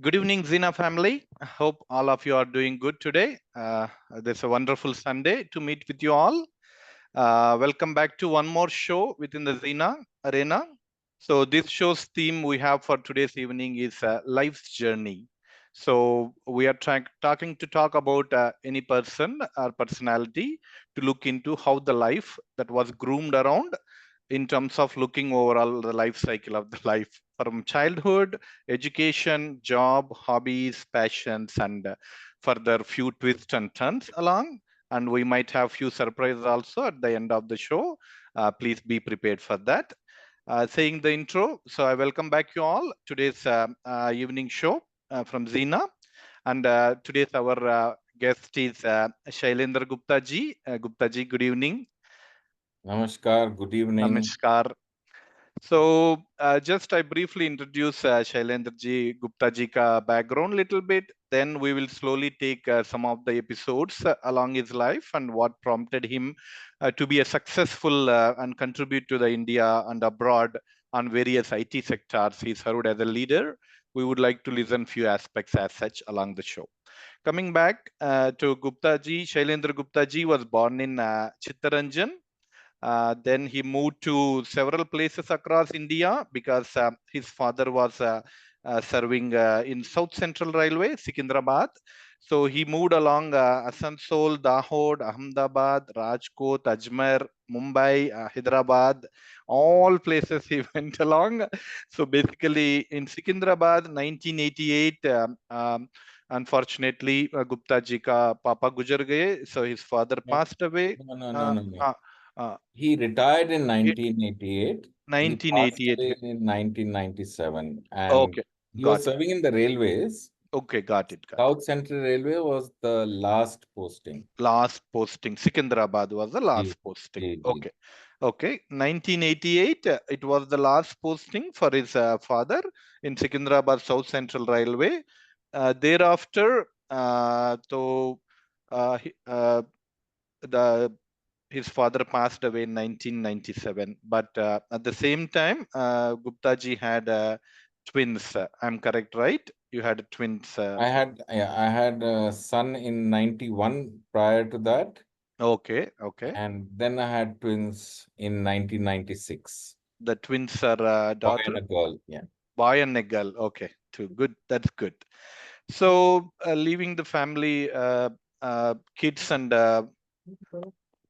Good evening, Zina family. I hope all of you are doing good today. This is a wonderful Sunday to meet with you all. Welcome back to one more show within the Zina Arena. So this show's theme we have for today's evening is life's journey. So we are talking to talk about any person or personality to look into how the life that was groomed around in terms of looking overall the life cycle of the life from childhood, education, job, hobbies, passions, and further few twists and turns along. And we might have few surprises also at the end of the show. Please be prepared for that. Saying the intro, so I welcome back you all today's evening show from Zina, and today's our guest is Shailendra Gupta ji. Gupta ji, good evening. Namaskar, good evening. Namaskar. So just I briefly introduce Shailendra ji, Gupta ji ka background little bit. Then we will slowly take some of the episodes along his life and what prompted him to be a successful and contribute to the India and abroad on various IT sectors. He served as a leader. We would like to listen few aspects as such along the show. Coming back to Gupta ji, Shailendra Gupta ji was born in Chittaranjan. Then he moved to several places across India because his father was serving in South Central Railway, Secunderabad. So he moved along Asansol, Dahod, Ahmedabad, Rajkot, Ajmer, Mumbai, Hyderabad, all places he went along. So basically in Secunderabad, 1988, unfortunately, Gupta ji ka papa gujar gaye, so his father No, passed away. Uh, no. uh, uh, He retired in 1988. He passed 1988. away in 1997. And Okay, he was got it. serving in the railways. Okay, got it, got it. South Central Railway was the last posting. Last posting, Secunderabad was the last Ji, posting. ji. Okay, okay. 1988, it was the last posting for his father in Secunderabad South Central Railway. Thereafter, the his father passed away in 1997. But at the same time, Gupta ji had twins. I'm correct, right? You had twins. I had a son in 91 prior to that. Okay, okay. And then I had twins in 1996. The twins are Boy daughter, and a girl. Yeah. boy and a girl. Okay, too good. That's good. So leaving the family, kids and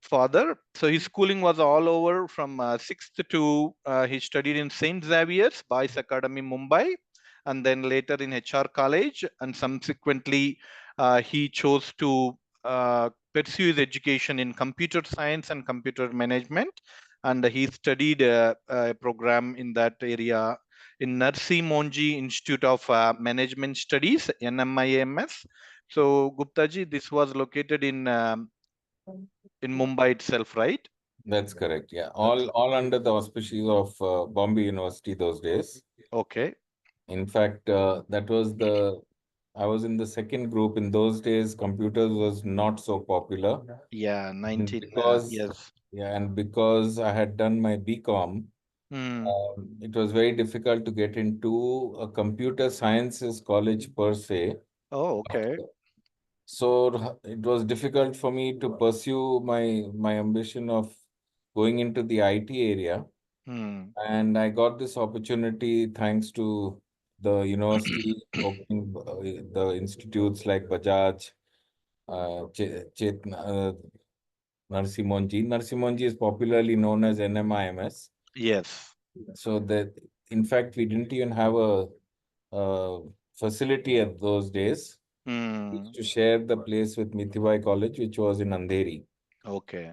father. So his schooling was all over from 6th to he studied in St. Xavier's Boys Academy, Mumbai, and then later in HR College, and subsequently he chose to pursue his education in computer science and computer management, and he studied a program in that area in Narsi Monji Institute of Management Studies, NMIMS. So Gupta ji, this was located in Mumbai itself, right? That's correct. Yeah. That's All under the auspices of Bombay University those days. okay. In fact, I was in the second group. In those days, computers was not so popular. Yeah, And 19. because, Yes. yeah, and because I had done my BCom, Hmm. it was very difficult to get into a computer sciences college per se. Oh, okay. So it was difficult for me to pursue my ambition of going into the IT area. Hmm. And I got this opportunity thanks to the university opening the institutes like Bajaj, Narsimonji. Narsimonji is popularly known as NMIMS. Yes. So that, in fact, we didn't even have a facility at those days. We Hmm. used to share the place with Mithibai College, which was in Andheri. Okay.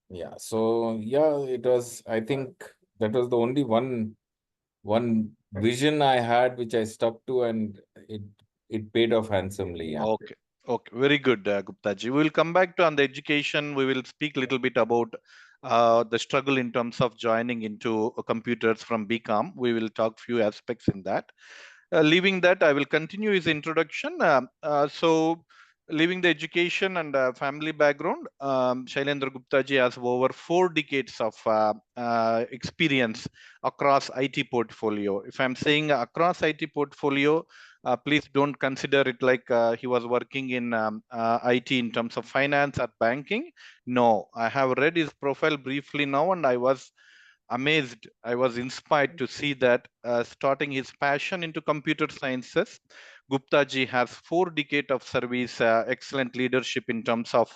Yeah. So yeah, it was. I think that was the only one vision I had, which I stuck to, and it paid off handsomely. Yeah. Okay. Okay. Very good, Gupta ji. We will come back to on the education. We will speak a little bit about the struggle in terms of joining into computers from BCom. We will talk few aspects in that. Leaving that, I will continue his introduction. So, leaving the education and family background, Shailendra Gupta ji has over 4 decades of experience across IT portfolio. If I'm saying across IT portfolio, Please don't consider it like he was working in IT in terms of finance or banking. No, I have read his profile briefly now, and I was amazed. I was inspired to see that starting his passion into computer sciences, Gupta ji has 4 decades of service, excellent leadership in terms of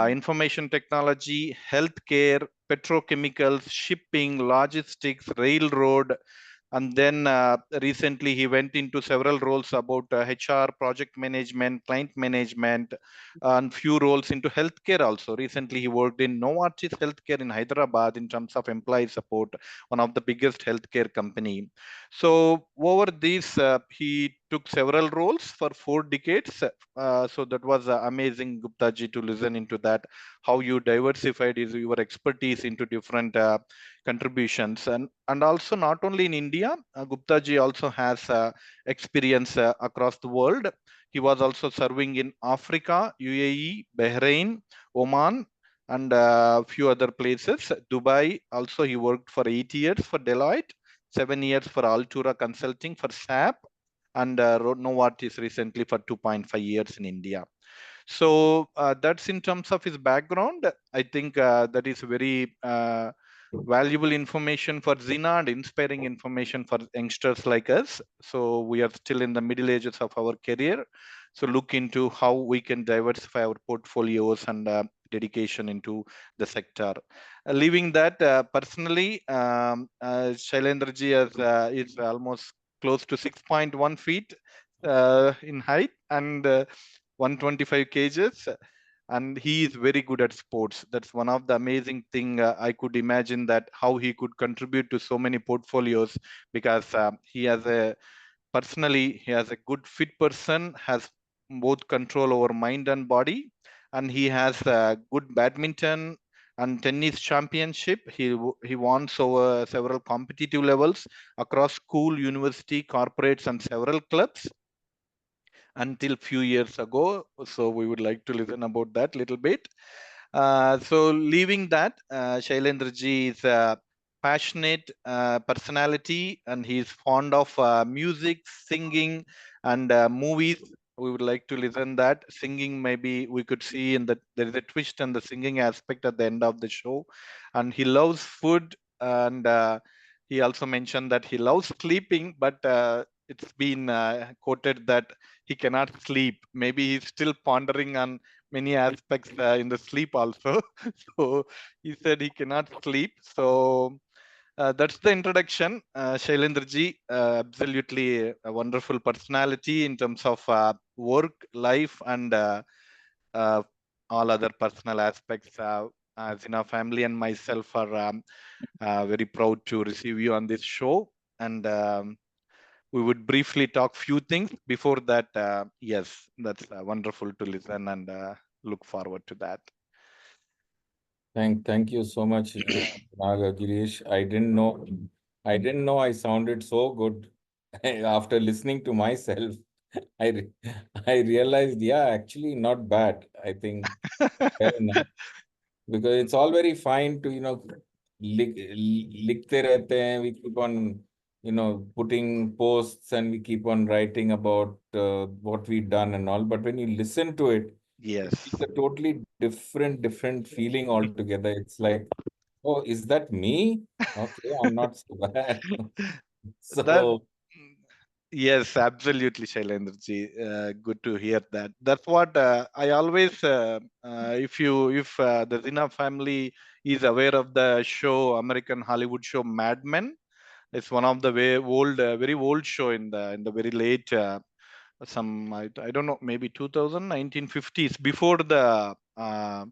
information technology, healthcare, petrochemicals, shipping, logistics, railroad, and then recently he went into several roles about HR, project management, client management, and few roles into healthcare also. Recently he worked in Novartis Healthcare in Hyderabad in terms of employee support, one of the biggest healthcare company. So over these he took several roles for 4 decades. So that was amazing, Gupta ji, to listen into that, how you diversified your expertise into different contributions. And also not only in India, Gupta ji also has experience across the world. He was also serving in Africa, UAE, Bahrain, Oman, and a few other places. Dubai, also he worked for 8 years for Deloitte, 7 years for Altura Consulting for SAP, and Novartis recently for 2.5 years in India. So that's in terms of his background. I think that is very valuable information for Zina and inspiring information for youngsters like us. So we are still in the middle ages of our career. So look into how we can diversify our portfolios and dedication into the sector. Leaving that, personally, Shailendra ji is almost close to 6.1 feet in height and 125 kgs, and he is very good at sports. That's one of the amazing thing. I could imagine that how he could contribute to so many portfolios, because he has a personally he has a good fit person, has both control over mind and body, and he has good badminton and tennis championship. He won over several competitive levels across school, university, corporates, and several clubs until few years ago. So we would like to listen about that little bit. So leaving that, Shailendra ji is a passionate personality, and he is fond of music, singing, and movies. We would like to listen that singing. Maybe we could see in that there is a twist in the singing aspect at the end of the show, and he loves food, and he also mentioned that he loves sleeping, but it's been quoted that he cannot sleep. Maybe he's still pondering on many aspects in the sleep also. So he said he cannot sleep. So that's the introduction. Shailendra ji, absolutely a wonderful personality in terms of work, life, and uh, all other personal aspects. As in our family and myself are very proud to receive you on this show. And we would briefly talk few things before that. Yes, that's wonderful to listen, and look forward to that. Thank you so much, Nagagireesh. I didn't know I sounded so good after listening to myself. I re I realized, yeah, actually not bad. I think fair enough. Because it's all very fine to, लिखते रहते हैं. We keep on, putting posts and we keep on writing about what we've done and all. But when you listen to it, Yes. it's a totally different feeling altogether. It's like, oh, is that me? Okay, I'm not so bad. That So, yes, absolutely, Shailendra ji. Good to hear that. That's what I always. If the Zina family is aware of the show, American Hollywood show Mad Men, it's one of the very old show in the very late. I don't know, maybe 2000 1950s, before the uh,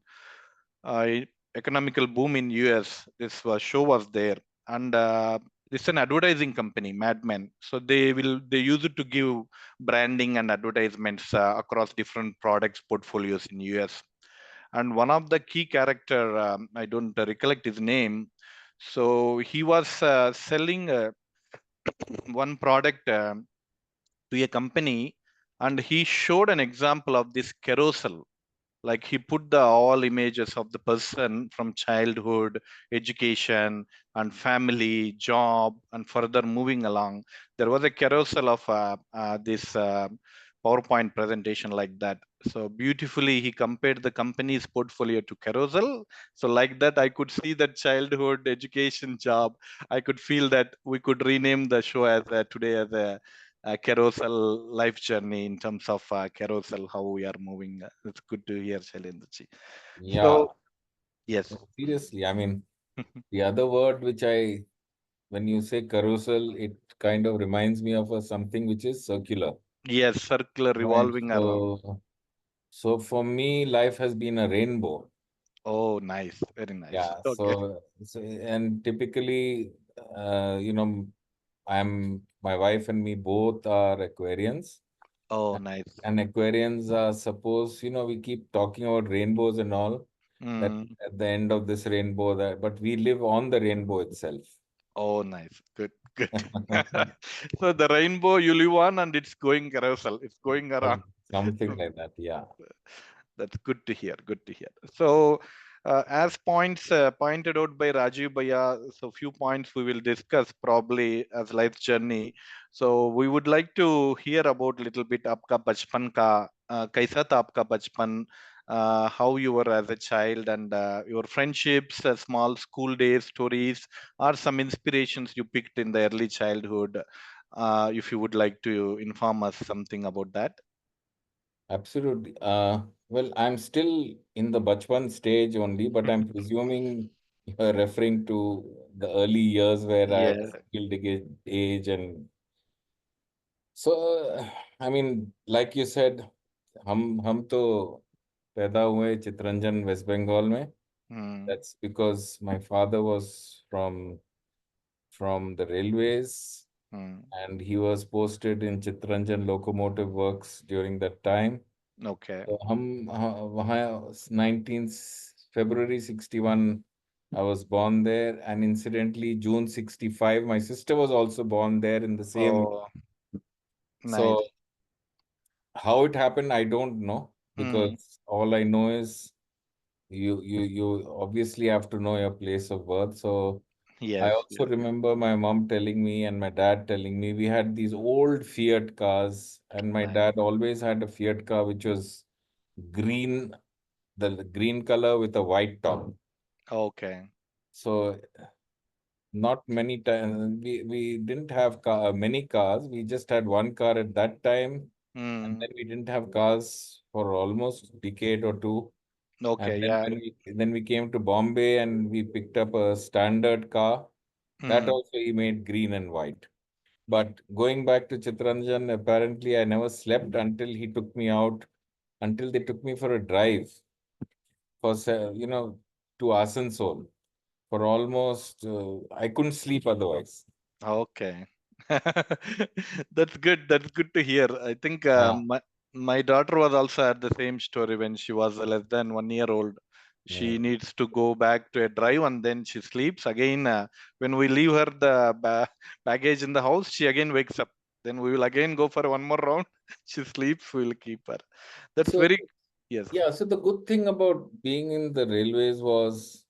economical boom in US. This show was there, and it's an advertising company, Mad Men. So they use it to give branding and advertisements across different products portfolios in US. And one of the key character, I don't recollect his name. So he was selling one product to a company, and he showed an example of this carousel. Like he put the all images of the person from childhood, education, and family, job, and further moving along. There was a carousel of this PowerPoint presentation like that. So beautifully, he compared the company's portfolio to carousel. So like that, I could see that childhood, education, job. I could feel that we could rename the show as today as a carousel life journey in terms of carousel, how we are moving. It's good to hear, Shailendra. Yeah, So, yes. no, seriously. I mean, the other word which when you say carousel, it kind of reminds me of something which is circular. Yes, circular Right. revolving around. So for me, life has been a rainbow. Oh, nice. Very nice. Yeah. Okay. And typically, my wife and me both are Aquarians. Oh, nice. And Aquarians are suppose, we keep talking about rainbows and all, that Mm. at the end of this rainbow, but we live on the rainbow itself. Oh, nice. Good, good. So the rainbow you live on and it's going carousel. It's going around. Something like that. Yeah. That's good to hear. Good to hear. So, as points pointed out by Rajiv Bhaiya, so few points we will discuss probably as life journey. So, we would like to hear about little bit आपका बचपन का कैसा था आपका बचपन, how you were as a child and your friendships, small school days stories, or some inspirations you picked in the early childhood. If you would like to inform us something about that. Absolutely. Well, I'm still in the Bachpan stage only, but I'm presuming you're referring to the early years where I Yeah. was age. And so, I mean, like you said, हम तो पैदा हुए Chitranjan waste Bengal में. Hmm. That's because my father was from the railways, Hmm. and he was posted in Chittaranjan Locomotive Works during that time. Okay. तो हम वहाँ 19th February 61 I was born there, and incidentally June 65 my sister was also born there in the same. Oh, nice. So how it happened I don't know, Hmm. because all I know is you obviously have to know your place of birth. So I Yes. also Yes. remember my mom telling me and my dad telling me we had these old Fiat cars, and my Nice. dad always had a Fiat car which was green, the green color with a white top. Okay. So not many times we didn't have many cars. We just had one car at that time, and Hmm. then we didn't have cars for almost a decade or two. And Okay. then Yeah. when we came to Bombay and we picked up a standard car, that Hmm. also he made green and white. But going back to Chittaranjan, apparently I never slept until he took me out, until they took me for a drive to Asansol for almost, I couldn't sleep otherwise. Okay. That's good. That's good to hear. I think Yeah, my daughter was also at the same story when she was less than 1 year old. yeah. She needs to go back to a drive and then she sleeps again. When we leave her the baggage in the house, she again wakes up. Then we will again go for one more round. She sleeps. We will keep her. That's So, very, yes. yeah, so the good thing about being in the railways was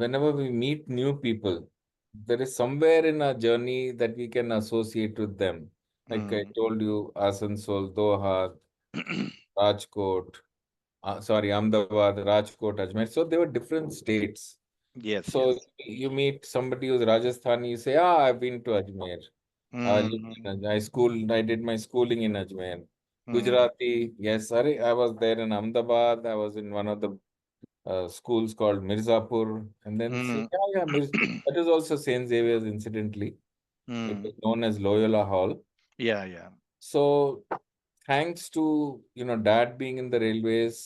whenever we meet new people, there is somewhere in our journey that we can associate with them. Like I Mm. told you, Asansol, Doha, Rajkot, Ahmedabad, Rajkot, Ajmer. So they were different states. Yes, So yes. you meet somebody who's Rajasthani, you say, ah, I've been to Ajmer. Mm. I did my schooling in Ajmer. Mm. Gujarati, yes, sorry, I was there in Ahmedabad. I was in one of the schools called Mirzapur. And then say, Mm. yeah, that is also St. Xavier's, incidentally. It Mm. was known as Loyola Hall. Yeah, yeah. So thanks to, dad being in the railways,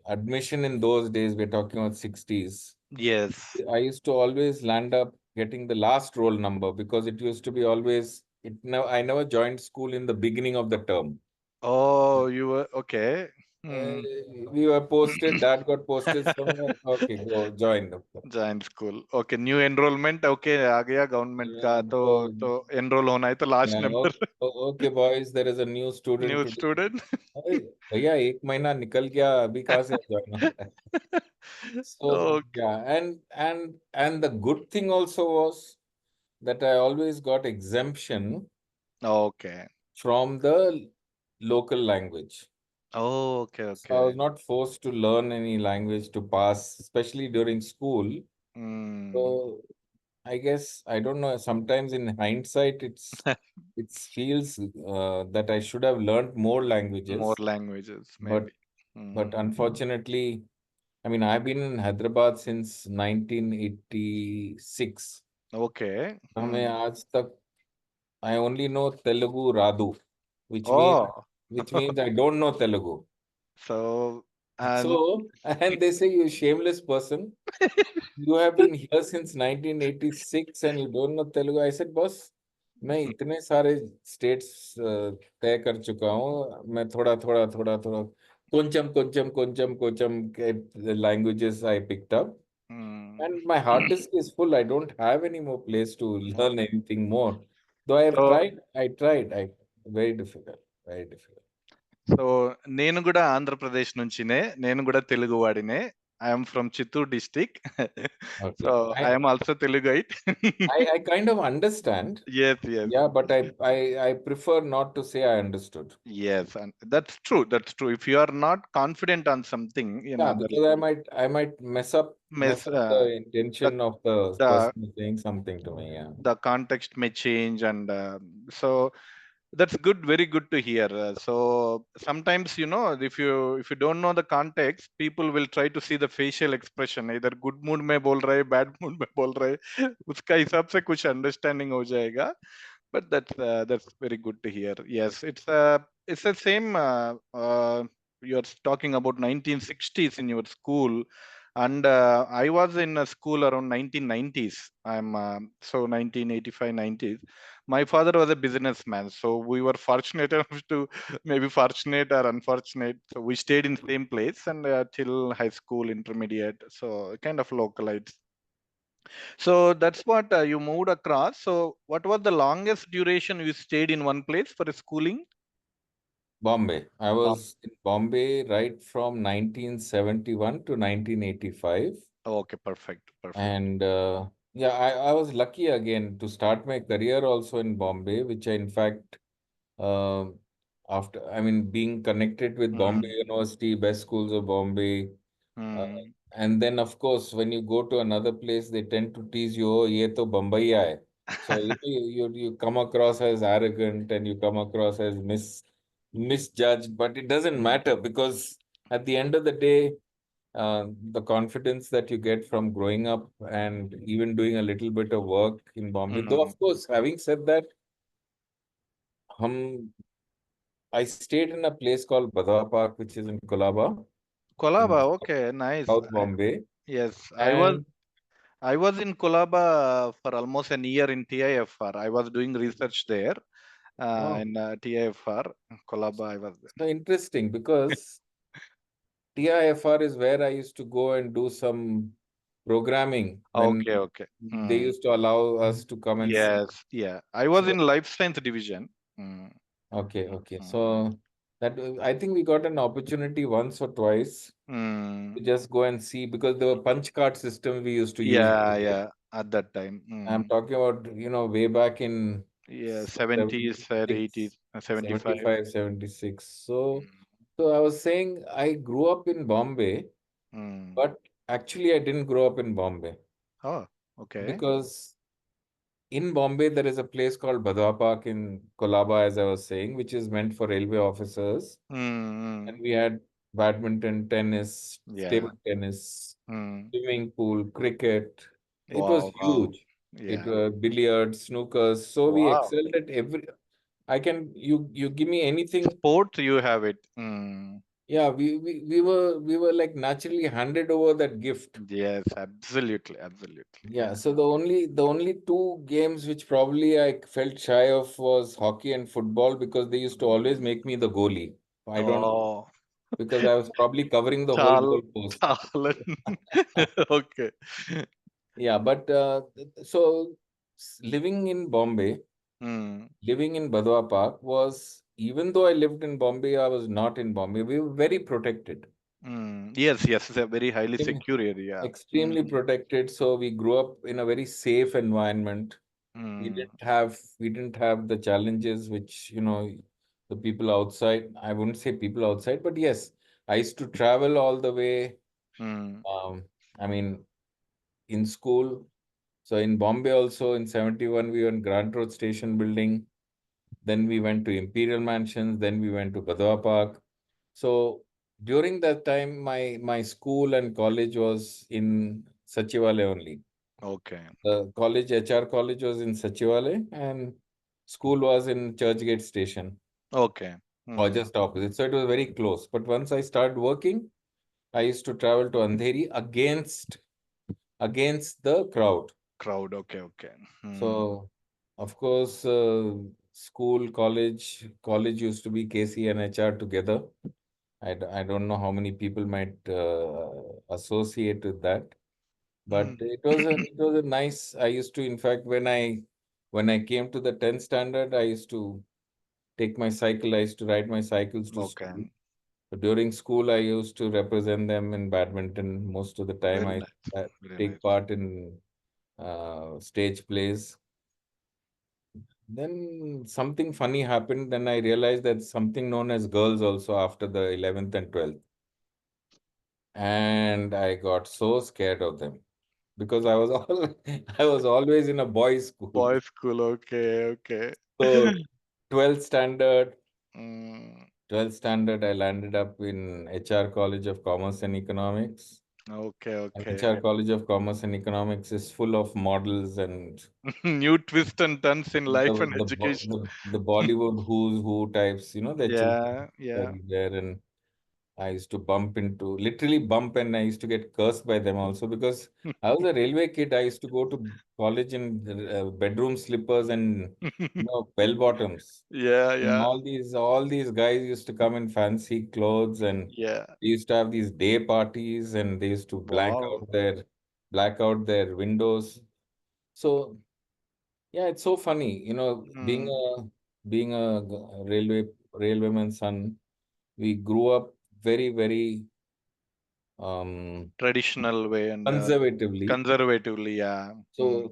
admission in those days, we're talking about 60s. Yes. I used to always land up getting the last roll number because it used to be always I never joined school in the beginning of the term. Oh, you were okay. Hmm. We were posted, dad got posted somewhere. Okay, go join. Doctor. Join school okay new enrolment okay आ गया government का तो enrol होना है तो last Yeah, number okay, boys, there is a new student new today. Student अरे भैया, एक महीना निकल गया, अभी कहाँ से ज्वाइन होता है? So okay yeah, and the good thing also was that I always got exemption okay from the local language. Okay So I okay was not forced to learn any language to pass, especially during school. So I guess I don't know. Sometimes in hindsight, it feels that I should have learned more more languages, languages मे but बी but unfortunately, I mean, I've been in Hyderabad since 1986. Okay हमें आज तक I only know Telugu Radu, which means oh which means I don't know Telugu. So and So, and they say you shameless person. You have been here since 1986 and you don't know Telugu. I said, boss, मैं इतने सारे states तय कर चुका हूँ. मैं थोड़ा कोंचम languages I picked up. And my hard disk is full. I don't have any more place to learn anything more. Though I have so tried, very difficult, very difficult. So నేను కూడా ఆంధ్రప్రదేశ్ నుంచినే నేను కూడా తెలుగు వాడినే I'm from Chittoor district so Okay. I'm also Teluguite I kind of understand. Yes yes Yeah, but I prefer not to say I understood. yes and that's true if you are not confident on something in Yeah, other because I might mess miss up the the intention of the the person saying something to me. Yeah. the context may change and so that's good very good to hear so sometimes if you don't know the context people will try to see the facial expression either good mood में बोल रहा है bad mood में बोल रहा है उसका हिसाब से कुछ understanding हो जाएगा but that's very good to hear yes it's the same you're talking about 1960s in your school and I was in a school around 1990s I'm so 1985 90s my father was a businessman so we were fortunate enough to maybe fortunate or unfortunate so we stayed in same place and till high school intermediate so kind of localized so that's what you moved across. So what was the longest duration you stayed in one place for schooling? Bombay. I Bomb. was in Bombay right from 1971 to 1985. Okay, perfect, perfect. And yeah, I was lucky again to start my career also in Bombay, which I, in fact, um after, I mean, being connected with Bombay Mm, University, best schools of Bombay. Uh, mm, and then, of course, when you go to another place, they tend to tease you, oh, ye to Bombay hai. So you come across as arrogant and you come across as misjudged, but it doesn't matter because at the end of the day, the confidence that you get from growing up and even doing a little bit of work in Bombay. Though, mm. of course, having said that, hum, I stayed in a place called Badwa Park, which is in Kolaba, in Kolaba, okay, nice. South Bombay. Yes, And I was in Kolaba for almost an year in TIFR. I was doing research there oh, in TIFR. Kolaba, I was there. so interesting because TIFR is where I used to go and do some programming when Okay, okay. they Mm. used to allow us to come and see. Yes, yeah. I was in So, life science division. Mm, okay. mm, So that I think we got an opportunity once or twice mm. to just go and see because there were punch card system we used to use. Yeah, yeah. At that time. I'm talking about, way back in Yeah, 70s or 80s, 76, 75. 75, 76. So, Mm, so I was saying I grew up in Bombay, mm. but actually I didn't grow up in Bombay Oh, okay. because in Bombay there is a place called Badwa Park in Kolaba, as I was saying, which is meant for railway officers. And Mm, we had badminton, tennis, table yeah. tennis, Mm. swimming pool, cricket. It was Wow, wow. huge. It Yeah. was billiards, snookers. So we Wow. excelled at every. I can you give me anything. Sport, you have it. Mm. Yeah, we were like naturally handed over that gift. Yes, absolutely, absolutely. Yeah, so the only two games which probably I felt shy of was hockey and football because they used to always make me the goalie. I don't Oh. because I was probably covering the whole Chal, goalpost. chalan. Okay. Yeah, but so living in Bombay, Hmm. living in Badwa Park was, even though I lived in Bombay, I was not in Bombay. We were very protected. Hmm. Yes, yes, it's a very highly Extremely secure area. Hmm. extremely protected. So we grew up in a very safe environment. We Hmm. didn't have we didn't have the challenges which, the people outside. I wouldn't say people outside, but yes, I used to travel all the way. Hmm. Um, I mean, in school. So in Bombay also in 71 we were in Grant Road Station building. Then we went to Imperial Mansions. Then we went to Badwa Park. So during that time, my school and college was in Sachivalay only. Okay. The college, HR college was in Sachivalay, and school was in Churchgate Station, Okay. or Hmm. just opposite. So it was very close. But once I started working, I used to travel to Andheri against the crowd. Crowd. Okay. Okay. Hmm. So, of course, school, college used to be KC and HR together. I don't know how many people might associate with that, but Hmm. it was a nice. I used to, in fact, when I came to the 10th standard, I used to take my cycle. I used to ride my cycles to school. Okay. So during school, I used to represent them in badminton. Most of the time, Very I nice. Very take nice. part in stage plays. Then something funny happened. Then I realized that something known as girls also after the 11th and 12th. And I got so scared of them because I was always in a boys' school. Boys' school. Okay. Okay. So 12th standard, Hmm. 12th standard, I landed up in HR College of Commerce and Economics. Okay. And Okay. HR College of Commerce and Economics is full of models and New twists and turns in the life and the Bo- education. the Bollywood who's who types, their children Yeah. Yeah. everywhere. And I used to literally bump, and I used to get cursed by them also because I was a railway kid. I used to go to college in bedroom slippers and bell bottoms. Yeah. And Yeah. all these guys used to come in fancy clothes, and Yeah. they used to have these day parties, and they used to Wow. black out their windows. So yeah, it's so funny, being Hmm. a railwayman's son. We grew up very, very um, Traditional way and conservatively. conservatively. Yeah. Hmm. So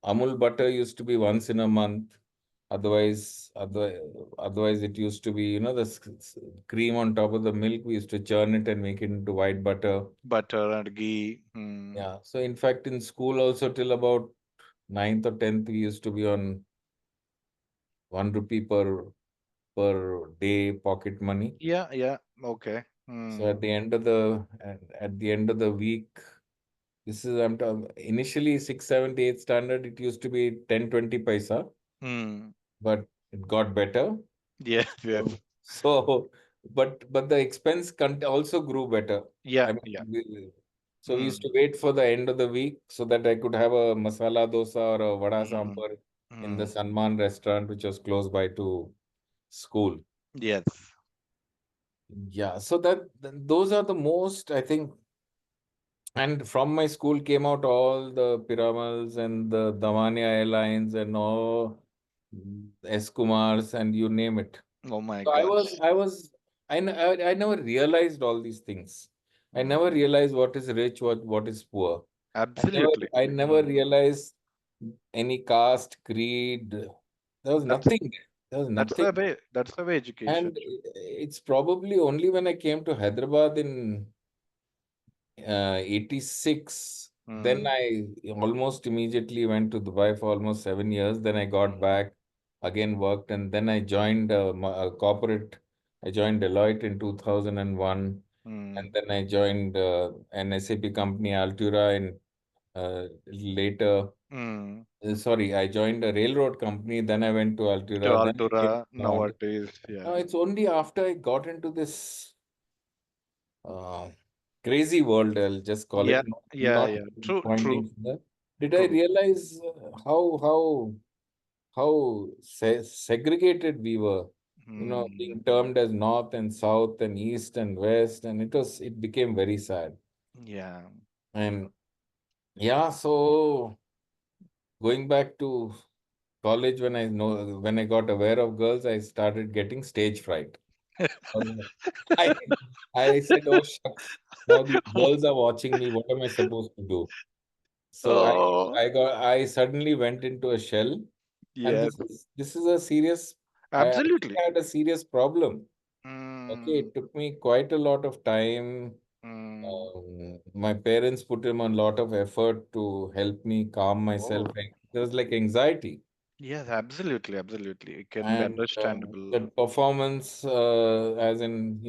Amul butter used to be once in a month. Otherwise, it used to be, the cream on top of the milk. We used to churn it and make it into white butter. Butter and ghee. Hmm. Yeah. So in fact, in school also till about ninth or 10th, we used to be on 1 rupee per day pocket money. Yeah. Yeah. Okay. So Hmm. at the end of the week, this is initially 6, 7, 8 standard. It used to be 10, 20 paisa, Hmm. but it got better. Yes. Yes. So, but the expense also grew better. Yeah. I mean, Yeah. so we used Hmm. to wait for the end of the week so that I could have a masala dosa or a vada Hmm. sambar in the Hmm. Sanman restaurant, which was close by to school. Yes. Yeah, so those are the most, I think. And from my school came out all the Piramals and the Damania Airlines and all Eskumars and you name it. Oh my So gosh. I never realized all these things. I never Hmm. realized what is rich, what is poor. Absolutely. I never Hmm. realized any caste, creed. There was That's nothing. There was that's the nothing. way. That's the way education And should. it's probably only when I came to Hyderabad in 86. Then Hmm. I almost immediately went to Dubai for almost 7 years. Then I got Hmm. back, again worked, and then I joined a corporate. I joined Deloitte in 2001, and Hmm. then I joined an SAP company, Altura, in later. Hmm. Sorry, I joined a railroad company. Then I went to To Altura. Then I came Altura to Nod. nowadays. Now Yeah. it's only after I got into this uh, crazy world, I'll just call it, Yeah. not, Yeah. not Yeah. True. True. pointing finger. Did I True. realize how segregated we were? Hmm. being termed as North and South and East and West, and it became very sad. Yeah. And yeah, so going back to college, when I got aware of girls, I started getting stage fright. Um, I I said, "Oh shucks, now these girls are watching me. What am I supposed to do?" So Oh, I suddenly went into a shell, and yes, this is a serious. I actually absolutely. had a serious problem. Okay, Mm. it took me quite a lot of time. Mm. My parents put in a lot of effort to help me calm myself. Oh, There was like anxiety, yes, absolutely, absolutely. It can be and understandable. that performance, as in,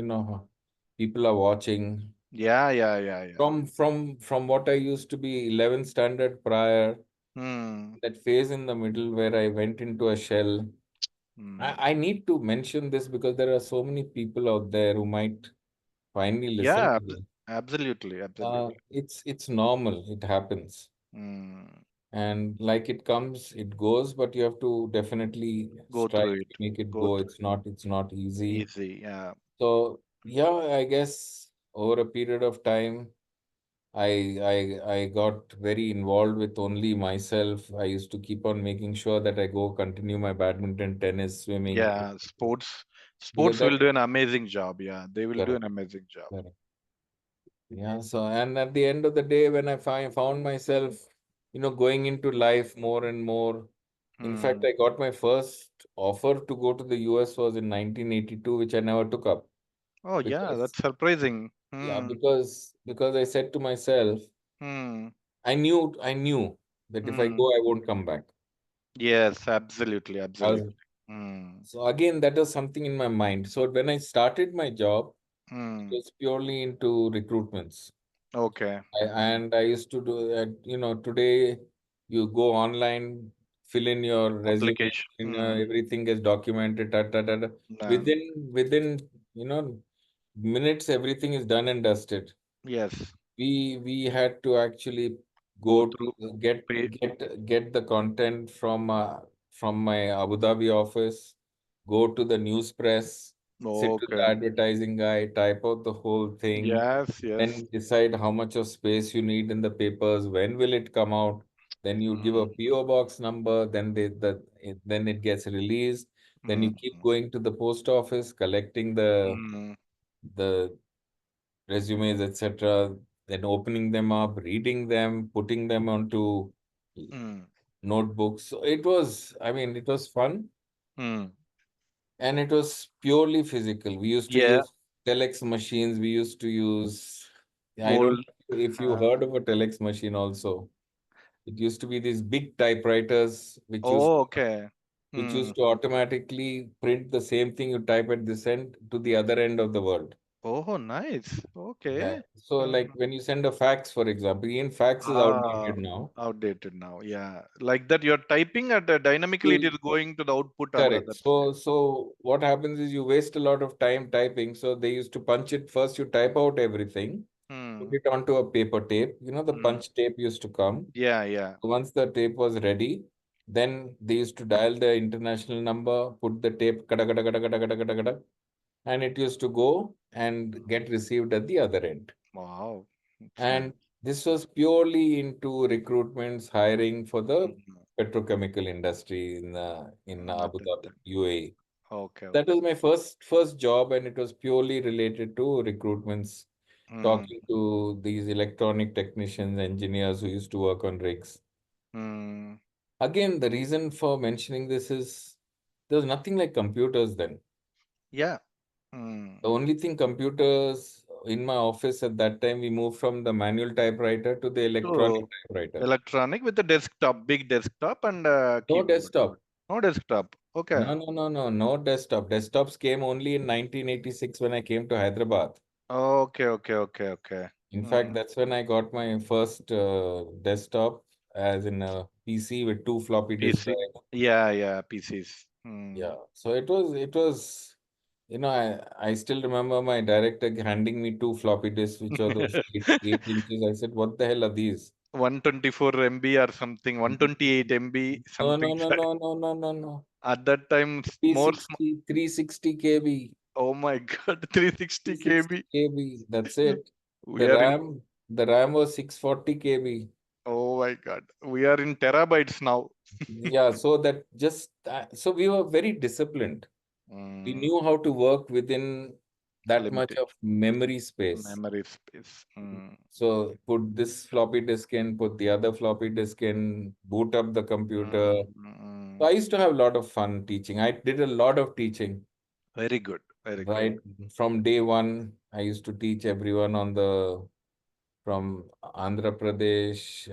people are watching. Yeah, yeah, yeah, yeah. From what I used to be 11th standard prior, Hmm. that phase in the middle where I went into a shell. Hmm. I need to mention this because there are so many people out there who might finally listen Yeah, to this. absolutely, absolutely. It's normal. It happens. Hmm. And like it comes, it goes, but you have to definitely Go strive through to it. make it Go go. through It's not it. easy. Easy. Yeah. So yeah, I guess over a period of time, I got very involved with only myself. I used to keep on making sure that I go continue my badminton, tennis, swimming, Yeah. Sports. because Sports that will do an amazing job. Yeah, they will do correct, an amazing job. correct. Yeah, so and at the end of the day, when found myself, going into life more and more. In fact, Hmm. I got my first offer to go to the US was in 1982, which I never took up Oh, yeah. because That's surprising. yeah, Hmm. because I said to myself, Hmm. I knew that if I Hmm. go, I won't come back. Yes, absolutely, I absolutely. was, Hmm. so again, that was something in my mind. So when I started my job, it Hmm. was purely into recruitments. Okay. And I used to do that, today you go online, fill in your resume, Application. everything is documented, ta, ta, ta, ta. Yeah. Within, minutes, everything is done and dusted. Yes. We had to actually go Go to through. Pay. get the content from my Abu Dhabi office, go to the news press, sit with the Okay. advertising guy, type out the whole thing, Yes, yes. then decide how much of space you need in the papers, when will it come out, then you give a Mm, PO box number, then it gets released, then you mm, keep going to the post office collecting mm, the resumes, etc., then opening them up, reading them, putting them onto mm, notebooks. So it was, I mean, it was fun, mm. and it was purely physical. We used to Yeah, use telex machines. We used to use, I don't old. know if you Uh, heard of a telex machine also. It used to be these big typewriters oh, okay. which Mm. used to automatically print the same thing you type at this end to the other end of the world. Oh, nice. Yeah. Okay. So, Mm. like when you send a fax, for example, even fax is Ah, outdated now. outdated now. Yeah, like that. You're typing at dynamically. It You is going to the output on the correct. other side. So what happens is you waste a lot of time typing. So they used to punch it first. You type out everything, put Mm, it onto a paper tape. The mm. punch tape used to come. Yeah, yeah. Once the tape was ready, then they used to dial the international number, put the tape, kada, kada, kada, kada, kada, kada, kada, and it used to go and get received at the other end. Wow, it's nice. And this was purely into recruitments, hiring for the Mm, petrochemical industry in Abu Dhabi, UAE. okay, That okay. was my first job, and it was purely related to recruitments, Mm, talking to these electronic technicians, engineers who used to work on rigs. mm. Again, the reason for mentioning this is there was nothing like computers then. Yeah. Mm. The only thing computers in my office at that time, we moved from the manual typewriter to the electronic So typewriter. electronic with the desktop, big desktop and No keyboard. desktop. No desktop. Okay. No desktop. Desktops came only in 1986 when I came to Hyderabad. Okay, okay, okay, okay. In Hmm. fact, that's when I got my first desktop, as in a PC with two floppy disk PC. drives. Yeah, yeah, PCs. Hmm. Yeah. So it was, I still remember my director handing me two floppy disks, which are those eight inches. I said, what the hell are these? 124 MB or something, 128 MB, No, no, something. no, no, no, no, no, no. At that time, more. 360 KB. Oh my God, 360 360 KB. KB. That's it. We The are in. RAM, the RAM was 640 KB. Oh my God, we are in terabytes now. Yeah, so that just so we were very disciplined. We Mm, knew how to work within that much limited of memory space. memory space. Mm, So put this floppy disk in, put the other floppy disk in, boot up the computer. mm, So mm. I used to have a lot of fun teaching. I did a lot of teaching, Very good, very good. right? From day one, I used to teach everyone on the from Andhra Pradesh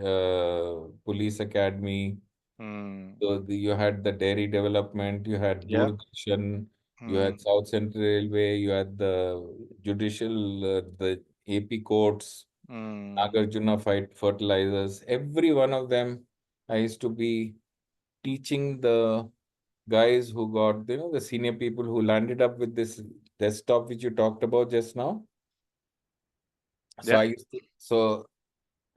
Police Academy. Mm, So you had the dairy development, you had yeah. Doordarshan, you Mm, had South Central Railway, you had the judicial, the AP courts, mm. Nagarjuna fight fertilizers. Every one of them, I used to be teaching the guys who got, the senior people who landed up with this desktop which you talked about just now. So Yeah.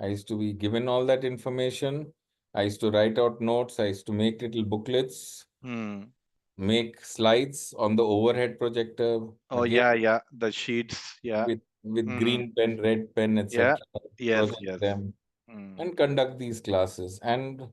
I used to be given all that information. I used to write out notes. I used to make little booklets, Mm. make slides on the overhead projector Oh again yeah, yeah. The sheets. Yeah. with Mm. green pen, red pen, Yeah. etc. Yes, Project yes. them Mm. and conduct these classes. And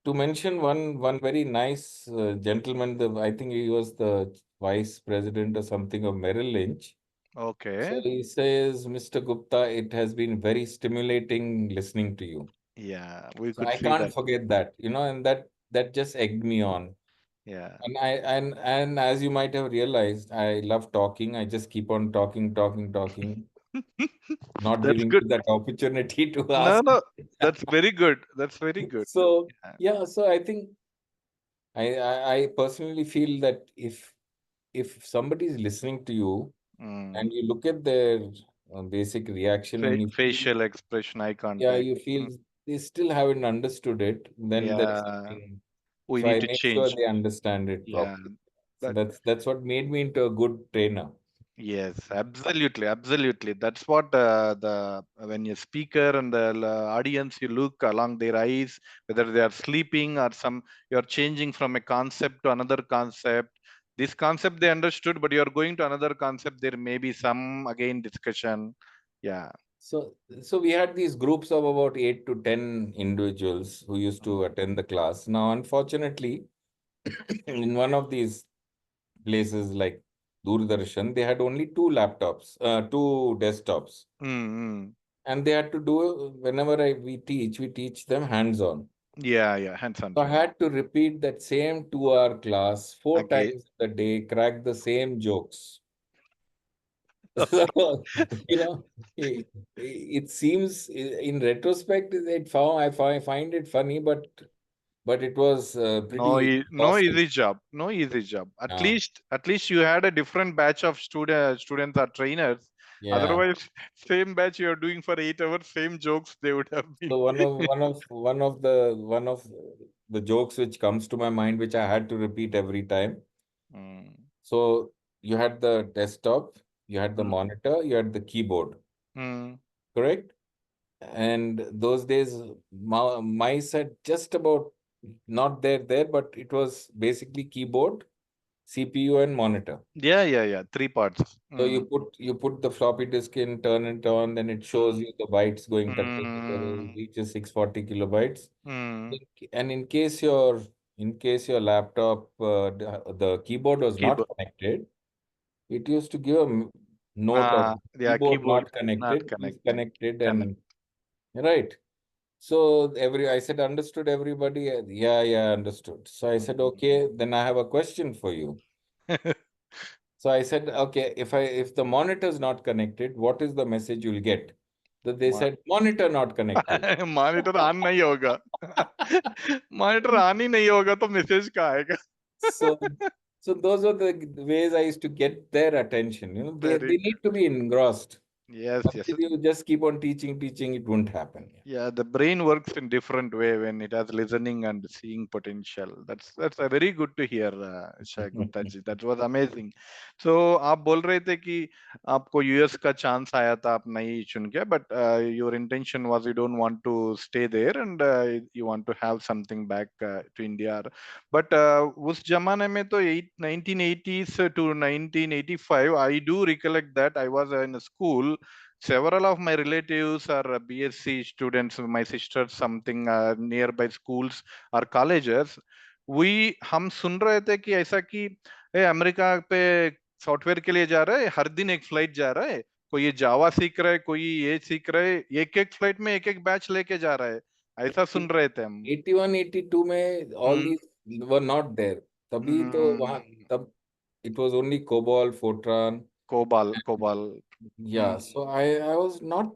to mention one very nice gentleman, I think he was the vice president or something of Merrill Lynch. So Okay. he says, Mr. Gupta, it has been very stimulating listening to you. Yeah, we So could I see can't that. forget that, and that just egged me on. Yeah. And as you might have realized, I love talking. I just keep on talking, talking, talking, not That's giving good. you that opportunity to No, ask. no. That's very good. That's very good. So Yeah. yeah, so I think I personally feel that if somebody is listening to you Mm. and you look at their basic reaction and you feel, Facial expression, eye yeah, contact. you feel Mm. they still haven't understood it, then there is Yeah. something. We So I need to make sure change. they understand it Yeah. properly. So That. that's what made me into a good trainer. Yes, absolutely, absolutely. That's what the when you speaker and the audience, you look along their eyes, whether they are sleeping or some, you are changing from a concept to another concept. This concept they understood, but you are going to another concept. There may be some again discussion. Yeah. So we had these groups of about 8 to 10 individuals who used Mm. to attend the class. Now, unfortunately, in one of these places like Doordarshan, they had only two desktops, Mm. and they had to do whenever we teach them hands-on. Yeah, yeah. Hands-on So I training. had to repeat that same 2 hour class four Again. times a day, crack the same jokes. Okay. So, it seems in retrospect, I find it funny, but it was No, pretty no exhausting. easy job. No easy job. Yeah, At least you had a different batch of students or trainers. yeah. Otherwise, same batch you are doing for 8 hours, same jokes they would have been. So one of the jokes which comes to my mind, which I had to repeat every time. Mm, So you had the desktop, you had the mm, monitor, you had the keyboard, mm. correct? And those days, mice had just about not there, but it was basically keyboard, CPU, and monitor. Yeah, yeah, yeah. Three parts. So Mm, you put the floppy disk in, turn it on, then it shows mm, you the bytes going mm, reaches 640 kilobytes. mm. And in case your laptop the keyboard was not Keyboard. connected, it used to give a note of Yeah, keyboard keyboard not not connected, please connected. connected, Connect. and right. So I said, understood everybody? Yeah, yeah, understood. So I said, Mm. okay, then I have a question for you. So I said, okay, if the monitor is not connected, what is the message you'll get? That they Ma- said, monitor not connected. Monitor on नहीं होगा monitor on ही नहीं होगा तो message का आएगा So so those are the ways I used to get their attention. They very need to be engrossed. Yes, yes. Until you just keep on teaching, teaching, it won't happen. Yeah, the brain works in different way when it has listening and seeing potential. That's a very good to hear, Gupta ji. That was amazing. So आप बोल रहे थे कि आपको US का chance आया था, आप नहीं चुन के, but your intention was you don't want to stay there and you want to have something back to India. But उस जमाने में तो 1980s to 1985, I do recollect that I was in a school. Several of my relatives are BSc students, my sisters, something nearby schools or colleges. We हम सुन रहे थे कि ऐसा कि अमेरिका पे सॉफ्टवेयर के लिए जा रहा है, हर दिन एक फ्लाइट जा रहा है, कोई ये जावा सीख रहा है, कोई ये सीख रहा है, एक एक फ्लाइट में एक एक बैच लेके जा रहा है, ऐसा सुन रहे थे हम। 81, 82 में all hmm, these were not there. तभी तो वहाँ हम्म, तब it was only COBOL, Fortran. COBOL COBOL. Yeah, so I was not,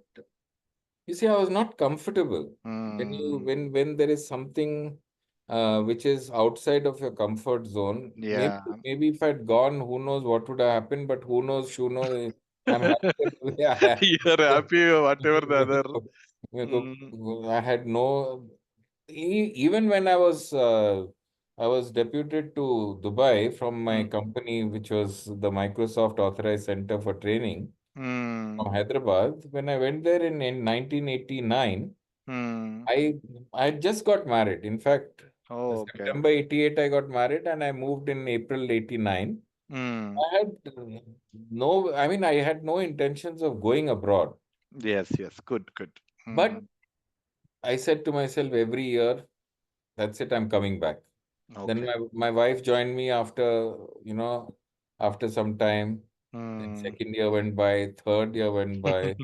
you see, I was not comfortable. When you hmm, when there is something which is outside of your comfort zone, maybe yeah, maybe if I'd gone, who knows what would have happened, but who knows, I'm happy the way I am. you're happy whatever the other. मेरे Mm, को- I had no, even when I was deputed to Dubai from my mm, company, which was the Microsoft Authorized Center for Training mm, from Hyderabad. When I went there in 1989, mm. I I just got married. In fact, Oh, okay. September 88, I got married and I moved in April 89. Mm. I had no, I mean, I had no intentions of going abroad. Yes, yes. Good, good. But Mm. I said to myself every year, that's it, I'm coming back. Then Okay. my wife joined me after, you know, after some time. Then Mm. second year went by, third year went by.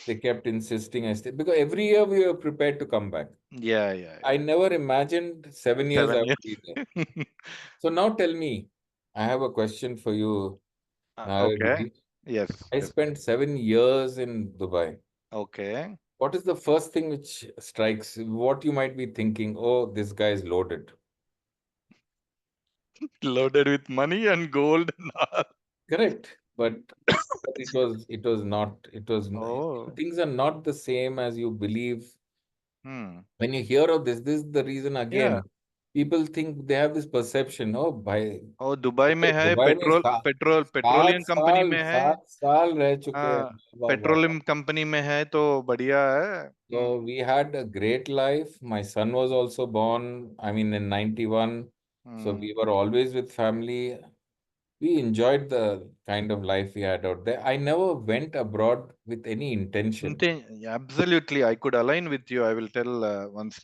They kept insisting I stay because every year we were prepared to come back. Yeah, yeah, I yeah. never imagined 7 years I 7 years. would be there. So now tell me, I have a question for you, Okay. Nagagiri. Yes, I yes. spent 7 years in Dubai. Okay. What is the first thing which strikes what you might be thinking? Oh, this guy is loaded. Loaded with money and gold and all. Correct. But it was not. Oh. Things are not the same as you believe. Hmm. When you hear of this, this is the reason Yeah. again. People think they have this perception. Oh, भाई Oh, Dubai में है Dubai में petroleum company में है। 7 साल रह चुके हैं हाँ, वाह वाह वाह पेट्रोलियम कंपनी में है तो बढ़िया है। so we had a great life my son was also born I mean in 91 so hmm. we were always with family we enjoyed the kind of life we had out there I never went abroad with any intention Yeah, absolutely, I could align with you. I will tell once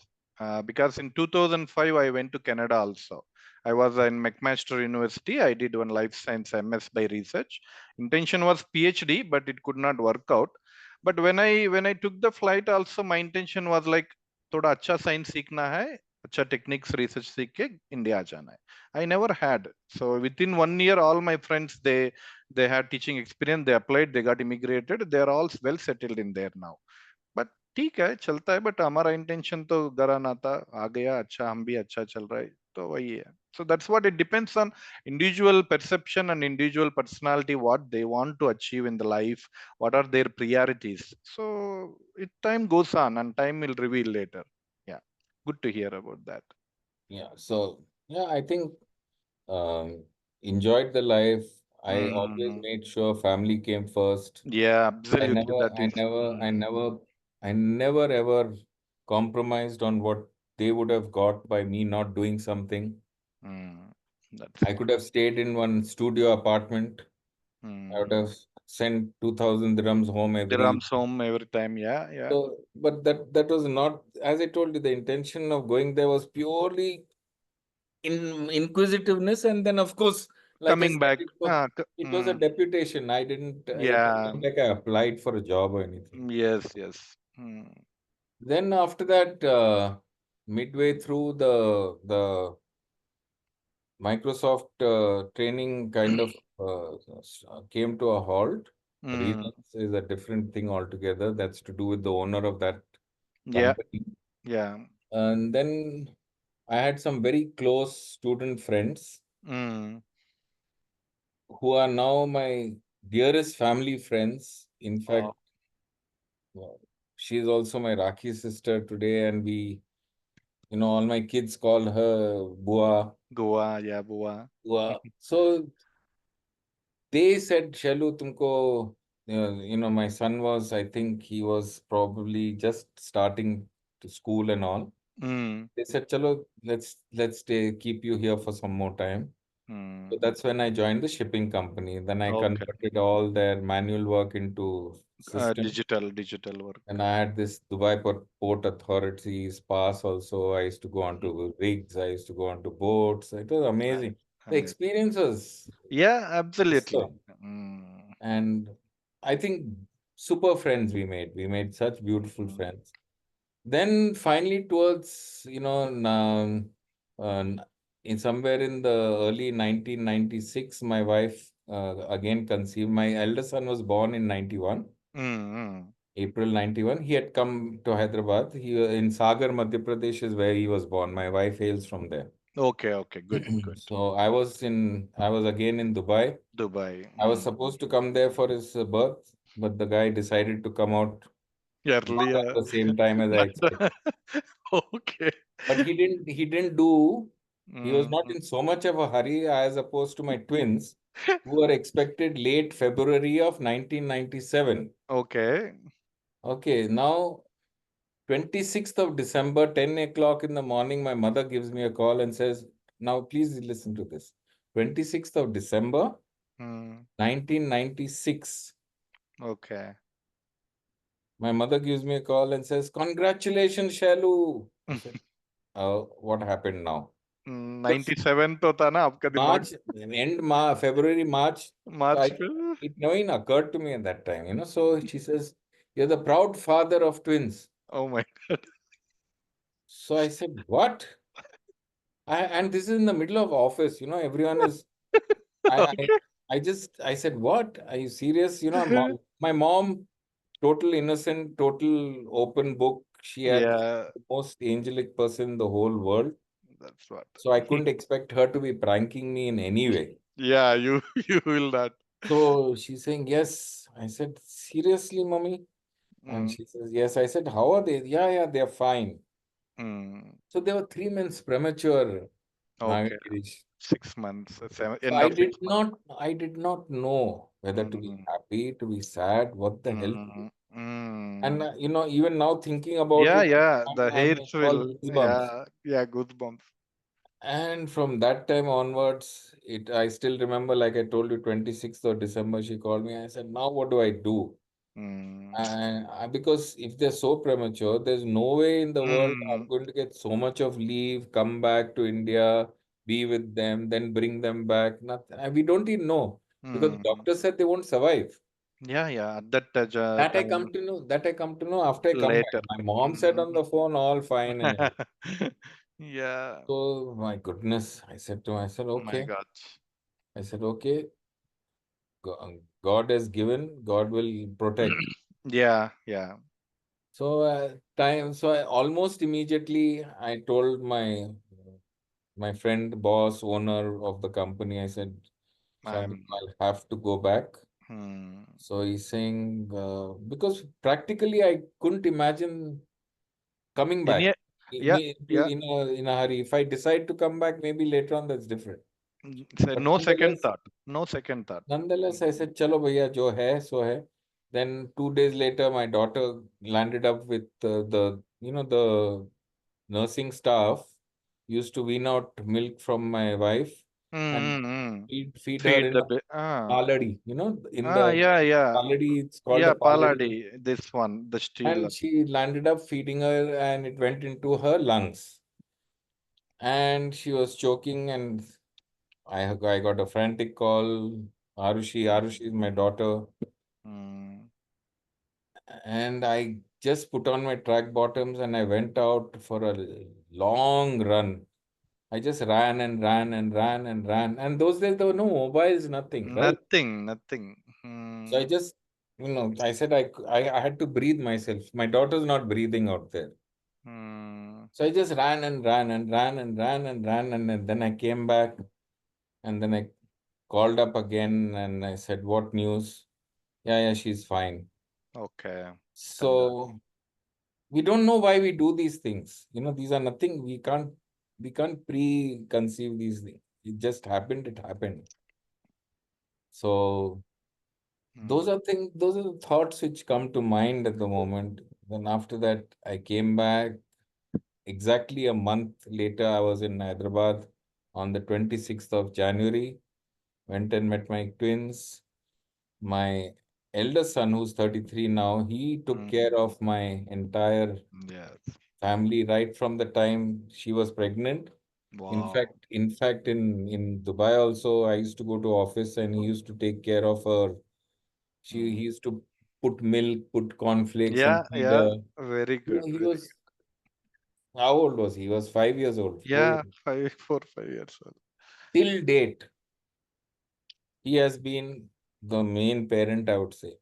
because in 2005 I went to Canada also. I was in McMaster University. I did one life science MS by research. Intention was PhD, but it could not work out. But when I took the flight, also my intention was like थोड़ा अच्छा science सीखना है, अच्छा techniques research सीख के India आ जाना है. I never had. So within 1 year, all my friends they had teaching experience, they applied, they got immigrated, they are all well settled in there now. But ठीक है, चलता है, बट हमारा intention तो गरा ना था, आ गया अच्छा, हम भी अच्छा चल रहा है, तो वही है. So that's what it depends on individual perception and individual personality, what they want to achieve in the life, what are their priorities. So it time goes on and time will reveal later. Yeah, good to hear about that. yeah so yeah I think um, enjoyed the life I always Mm, made sure family came first yeah, I absolutely. never, That I is. never, I never, I never ever compromised on what they would have got by me not doing something. Mm, that's I could have stayed in one studio apartment. I would mm, have sent 2,000 dirhams home every. dirhams home every time. Yeah, yeah. So, but that was not, as I told you, the intention of going there was purely in inquisitiveness, and then of course, like I Coming said, back. it was a deputation. I didn't. It was Yeah. not like I applied for a job or anything. Yes, yes. Mm, Then after that, midway through the Microsoft training kind of came to a halt. mm, Reasons is a different thing altogether. That's to do with the owner of that yeah, company. yeah. And then I had some very close student friends Mm, who are now my dearest family friends. In fact, oh. Wow. She's also my Rakhi sister today, and all my kids call her Bua. Goa, yeah, Bua. Bua. So they said, Shailu, tumko, my son was, I think he was probably just starting to school and all. Mm, They said, Chalo, let's stay, keep you here for some more time. So mm. that's when I joined the shipping company. Then I Okay. converted all their manual work into system. Digital work. And I had this Dubai Port Authorities pass also. I used to go Mm. onto rigs. I used to go onto boats. It was amazing. The Amazing. experience was Yeah, absolutely. awesome. Mm, And I think super friends we made. We made such beautiful mm, friends. Then finally, towards in somewhere in the early 1996, my wife again conceived. My eldest son was born in 91, mm. April 91. He had come to Hyderabad. He in Sagar, Madhya Pradesh is where he was born. My wife hails from there. Okay, okay, good, good. So I was again in Dubai. Dubai. I was Mm. supposed to come there for his birth, but the guy decided to come out not at Earlier. the same time as I expected. Okay. But he didn't do, he was not Mm. in so much of a hurry as opposed to my twins, who were expected late February of 1997. Okay. Okay, now 26th of December, 10 o'clock in the morning, my mother gives me a call and says, now please listen to this. 26th of December, Mm. 1996. Okay. My mother gives me a call and says, congratulations, Shalu. I said, what happened now? Because 97 तो था ना आपका दिमाग. March, February, March. So मार्च पे. it never even occurred to me at that time. So she says, you're the proud father of twins. Oh my God. So I said, what? And this is in the middle of office, everyone is, I, I, Okay. I said, what? Are you serious? My mom, total innocent, total open book. She had Yeah, the most angelic person in the whole world. that's what. So I couldn't expect her to be pranking me in any way. Yeah, you you will not. So she's saying, yes. I said, seriously, mommy? And Mm, she says, yes. I said, how are they? Yeah, yeah, they're fine. mm. So they were 3 months premature, Okay. Nagagireesh. 6 months. So End of 6 months. I did not know whether to be Mm, happy, to be sad, what the hell to do. mm, And mm. even now thinking about Yeah, it, yeah. The hairs it's all will. goosebumps. Yeah, yeah. Goosebumps. And from that time onwards, I still remember, like I told you, 26th of December, she called me. I said, now what do I do? Mm, Because if they're so premature, there's no way in the world I'm mm, going to get so much of leave, come back to India, be with them, then bring them back. Nothing. We don't even know because the mm. doctor said they won't survive. Yeah, yeah. At that That I time come to know. That I come to know after I come back. later. My mom said Mm. on the phone, all fine and everything. Yeah. So my goodness, I said, My okay. God. I said, okay, God has given, God will protect. Yeah, yeah. So I almost immediately I told my friend, boss, owner of the company, I said, Shantanu, I'm. I'll have to go back. Hmm. So he's saying, because practically I couldn't imagine coming In back a, yeah, yeah. in a hurry. If I decide to come back, maybe later on that's different. So But no second nonetheless, thought. No second thought. nonetheless, I said, chalo bhaiya, jo hai, so hai. Then 2 days later, my daughter landed up with the nursing staff used to wean out milk from my wife and Mm-hmm. feed her Feed in the a ah. paladi, in Ah, the yeah, yeah. paladi, it's called a Yeah, paladi. Paladi. This one, the steel. And she landed up feeding her and it went into her lungs. And she was choking and I got a frantic call. Arushi is my daughter. Mm. And I just put on my track bottoms and I went out for a long run. I just ran and ran and ran and ran. And those days there were no mobiles, nothing, right? Nothing, nothing. So I Mm. just, I said I had to breathe myself. My daughter's not breathing out there. Mm. So I just ran and ran and ran and ran and ran. And then I came back and then I called up again and I said, what news? Yeah, yeah, she's fine. Okay. So we don't know why we do these things. These are nothing. We can't preconceive these things. It just happened. It happened. So Mm, those are the thoughts which come to mind at the moment. Then after that, I came back. Exactly a month later, I was in Hyderabad on the 26th of January. Went and met my twins. My elder son, who's 33 now, he took mm, care of my entire yes. family right from the time she was pregnant. In Wow. fact, in fact, in Dubai also, I used to go to office and he used to take care of her. He Mm. used to put milk, put cornflakes, and Yeah, feed yeah. her. Very good. He Very was, how old was he? He was 5 years old. Yeah, 5 4 5 years old. Till date, he has been the main parent, I would say.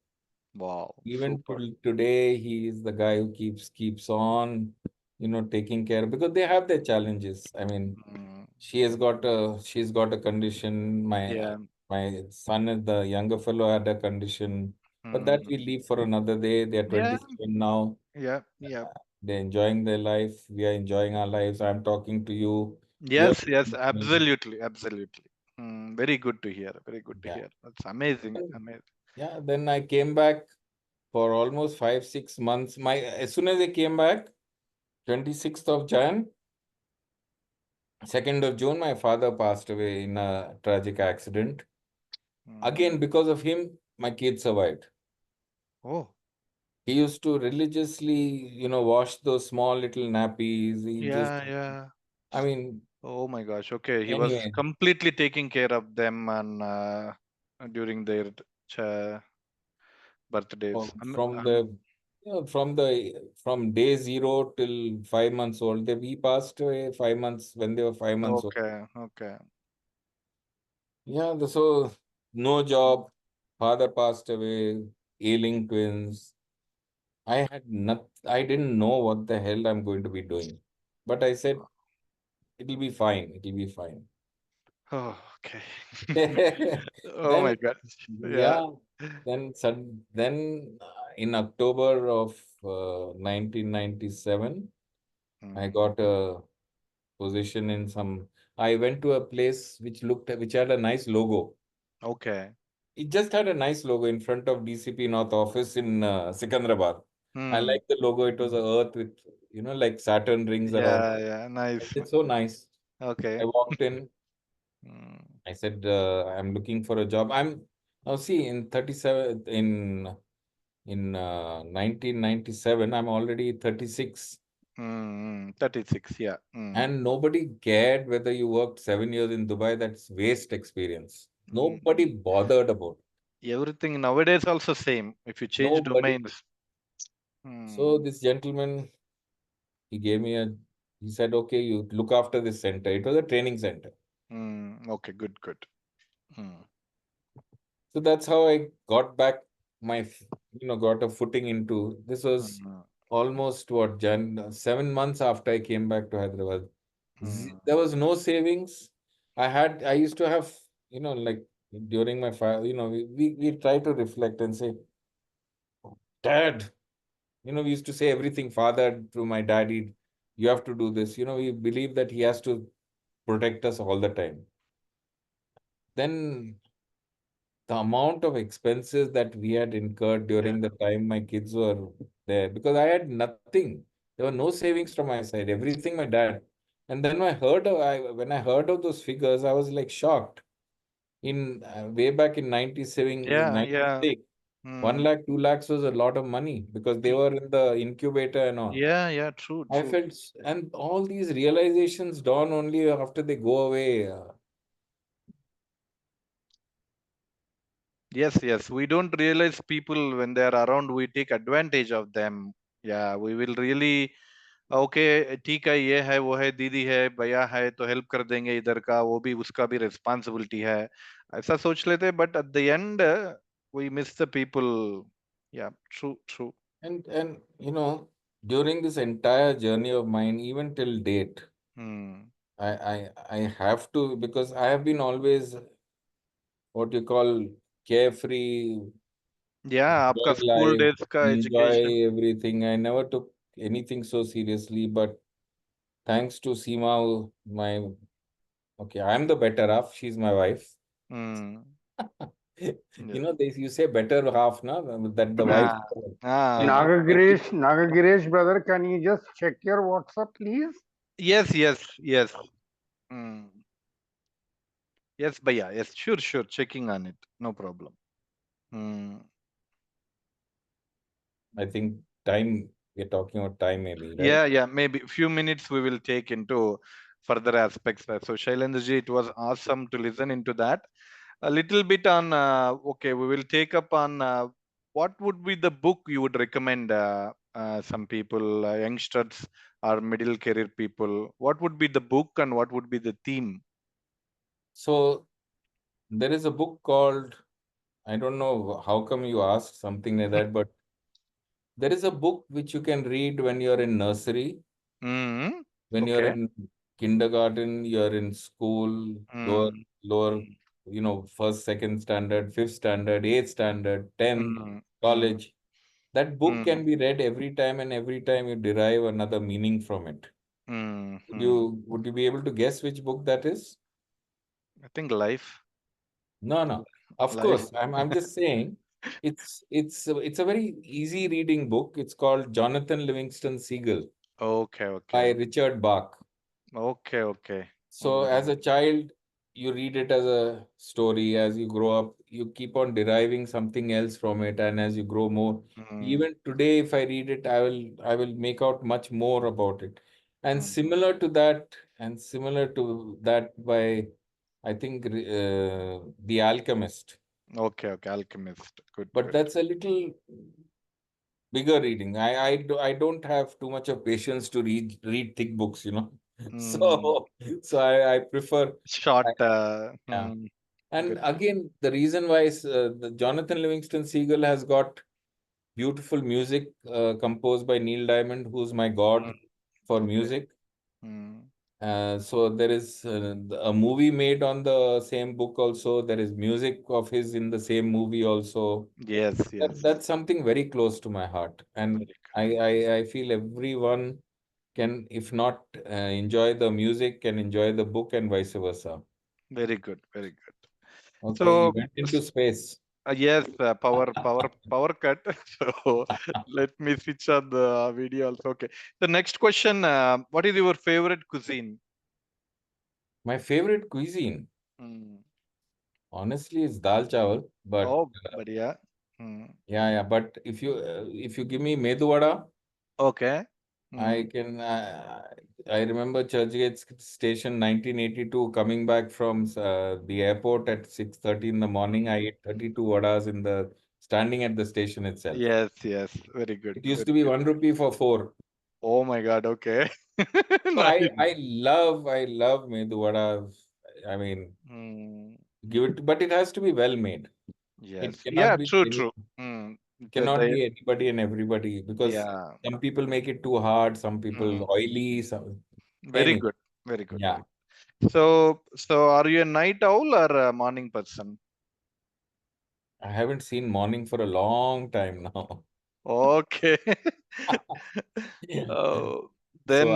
Wow, Even super. till today, he is the guy who keeps on, taking care because they have their challenges. I mean, Mm, she's got a condition. yeah. My son, is the younger fellow, had a condition, but that Mm, we leave for another day. They are yeah, 27 now. yeah, yeah. They're enjoying their life. We are enjoying our lives. I'm talking to you. You're Yes, yes, talking to me. absolutely, absolutely. Very good to hear. Very good to Yeah. hear. That's amazing, Then- amazing. Yeah. Then I came back for almost 5 6 months. As soon as I came back, 26th of Jan, 2nd of June, my father passed away in a tragic accident. Mm. Again, because of him, my kids survived. Oh, He used to religiously, wash those small little nappies. He just, yeah, yeah. I mean, Oh my gosh. Okay, he was anyway, completely taking care of them and during their ch- birthdays. from the, from day zero till 5 months old, we passed away 5 months when they were 5 months old. Okay, okay. Yeah, so no job, father passed away, ailing twins. I didn't know what the hell I'm going to be doing. But I said, it'll be fine. It'll be fine. Oh, okay. Oh Then, my God. Yeah. yeah, then in October of 1997, I Mm, got a position in some. I went to a place which had a nice logo. okay. It just had a nice logo in front of DCP North office in Secunderabad. I Hmm. like the logo. It was a earth with, like Saturn rings around. Yeah, yeah. Nice. It's so nice. I Okay. walked in. Mm, I said, I'm looking for a job. Now see, in 37, in 1997, I'm already 36. 36. Yeah. Mm, And nobody cared whether you worked 7 years in Dubai. That's waste experience. Nobody mm. bothered about it. Everything nowadays also same. If you change Nobody. domains. So Mm, this gentleman, he gave me he said, okay, you look after this center. It was a training center. okay. Good. Good. Mm, So that's how I got back got a footing into this was mm, almost 7 months after I came back to Hyderabad. mm, There was no savings. I used to have, like during my fire, we try to reflect and say, Dad, we used to say everything, father to my daddy, you have to do this. We believe that he has to protect us all the time. Then the amount of expenses that we had incurred yeah. during the time my kids were there, because I had nothing. There were no savings from my side, everything my dad. And then when I heard of those figures, I was like shocked. In way back in 97, Yeah. Yeah. 96, 1 Mm, lakh, 2 lakhs was a lot of money because they true. were in the incubator and all. Yeah. Yeah. True. I True. felt, and all these realizations dawn only after they go away. Yes. Yes. We don't realize people when they are around. We take advantage of them. Yeah. We will really. Okay ठीक है ये है वो है दीदी है भैया है तो हेल्प कर देंगे इधर का वो भी उसका भी रिस्पॉन्सिबिलिटी है ऐसा सोच लेते but at the end we miss the people या true true And during this entire journey of mine, even till date, hmm I have to, because I have been always what you call carefree, Yeah, आपका enjoy school life, days का education. enjoy everything. I never took anything so seriously, but thanks to Seema, my okay, I'm the better half. She's my wife. Hmm. You Yes. know, you say better half, na, that the wife. Ah, ah. I keep, Nagagireesh, brother, can you just check your WhatsApp, please? Yes, yes, yes. Hmm. Yes, Bhaiya. Yes, sure, sure. Checking on it. No problem. Hmm. I think time, we're talking about time maybe, right? Yeah, yeah. Maybe few minutes we will take into further aspects. So Shailendra ji, it was awesome to listen into that. A little bit on. Okay, we will take up on what would be the book you would recommend some people, youngsters or middle career people. What would be the book and what would be the theme? So there is a book called, I don't know how come you asked something like that, but there is a book which you can read when you're in nursery, Mm. when you're Okay. in kindergarten, you're in school, Mm. lower, first, second standard, fifth standard, eighth standard, 10th, Mm. Mm. college. That book Mm. can be read every time, and every time you derive another meaning from it. Mm. Would Mm. you would you be able to guess which book that is? I think life. No, no. Of Life. course, I'm just saying it's a very easy reading book. It's called Jonathan Livingston Seagull Okay. by Okay. Richard Bach. Okay. Okay. So as Mm. a child, you read it as a story. As you grow up, you keep on deriving something else from it. And as you grow more, Mm. even today, if I read it, I will make out much more about it. And Mm. similar to that by I think The Alchemist. Okay. Okay. Alchemist. Good. But Good. that's a little bigger reading. I don't have too much of patience to read thick books. Mm. So I prefer. Short. Yeah. Mm. And Good. again, the reason why is the Jonathan Livingston Seagull has got beautiful music composed by Neil Diamond, who's my Mm. god for Okay. music. Mm. So there is a movie made on the same book also. There is music of his in the same movie also. Yes. Yes. That's something very close to my heart. And Very I feel everyone can, if not enjoy the music, can enjoy the book and vice versa. very good. Very good. Okay, you So went into space. yes, power cut. So let me switch on the video also. Okay. The next question: what is your favorite cuisine? My favorite cuisine, Mm. honestly, is dal chawal. But Oh, but yeah. Mm. yeah, yeah. But if you give me medu vada, Okay. I Mm. can. I remember Churchgate Station, 1982, coming back from the airport at 6:30 in the morning. I ate 32 vadas in the standing at the station itself. Yes. Yes. Very good. It used Very to be good. 1 rupee for four. Oh my God. Okay. So Nice. I love medu vada. I mean, Mm. give it, but it has to be well made. It Yes. cannot Yeah. be True. any True. Mm. cannot be anybody and everybody, because Yeah. some people make it too hard, some people Mm. oily, some Very anyway. good. Very good. Yeah, Very good. So are you a night owl or a morning person? I haven't seen morning for a long time now. Okay. Oh, So then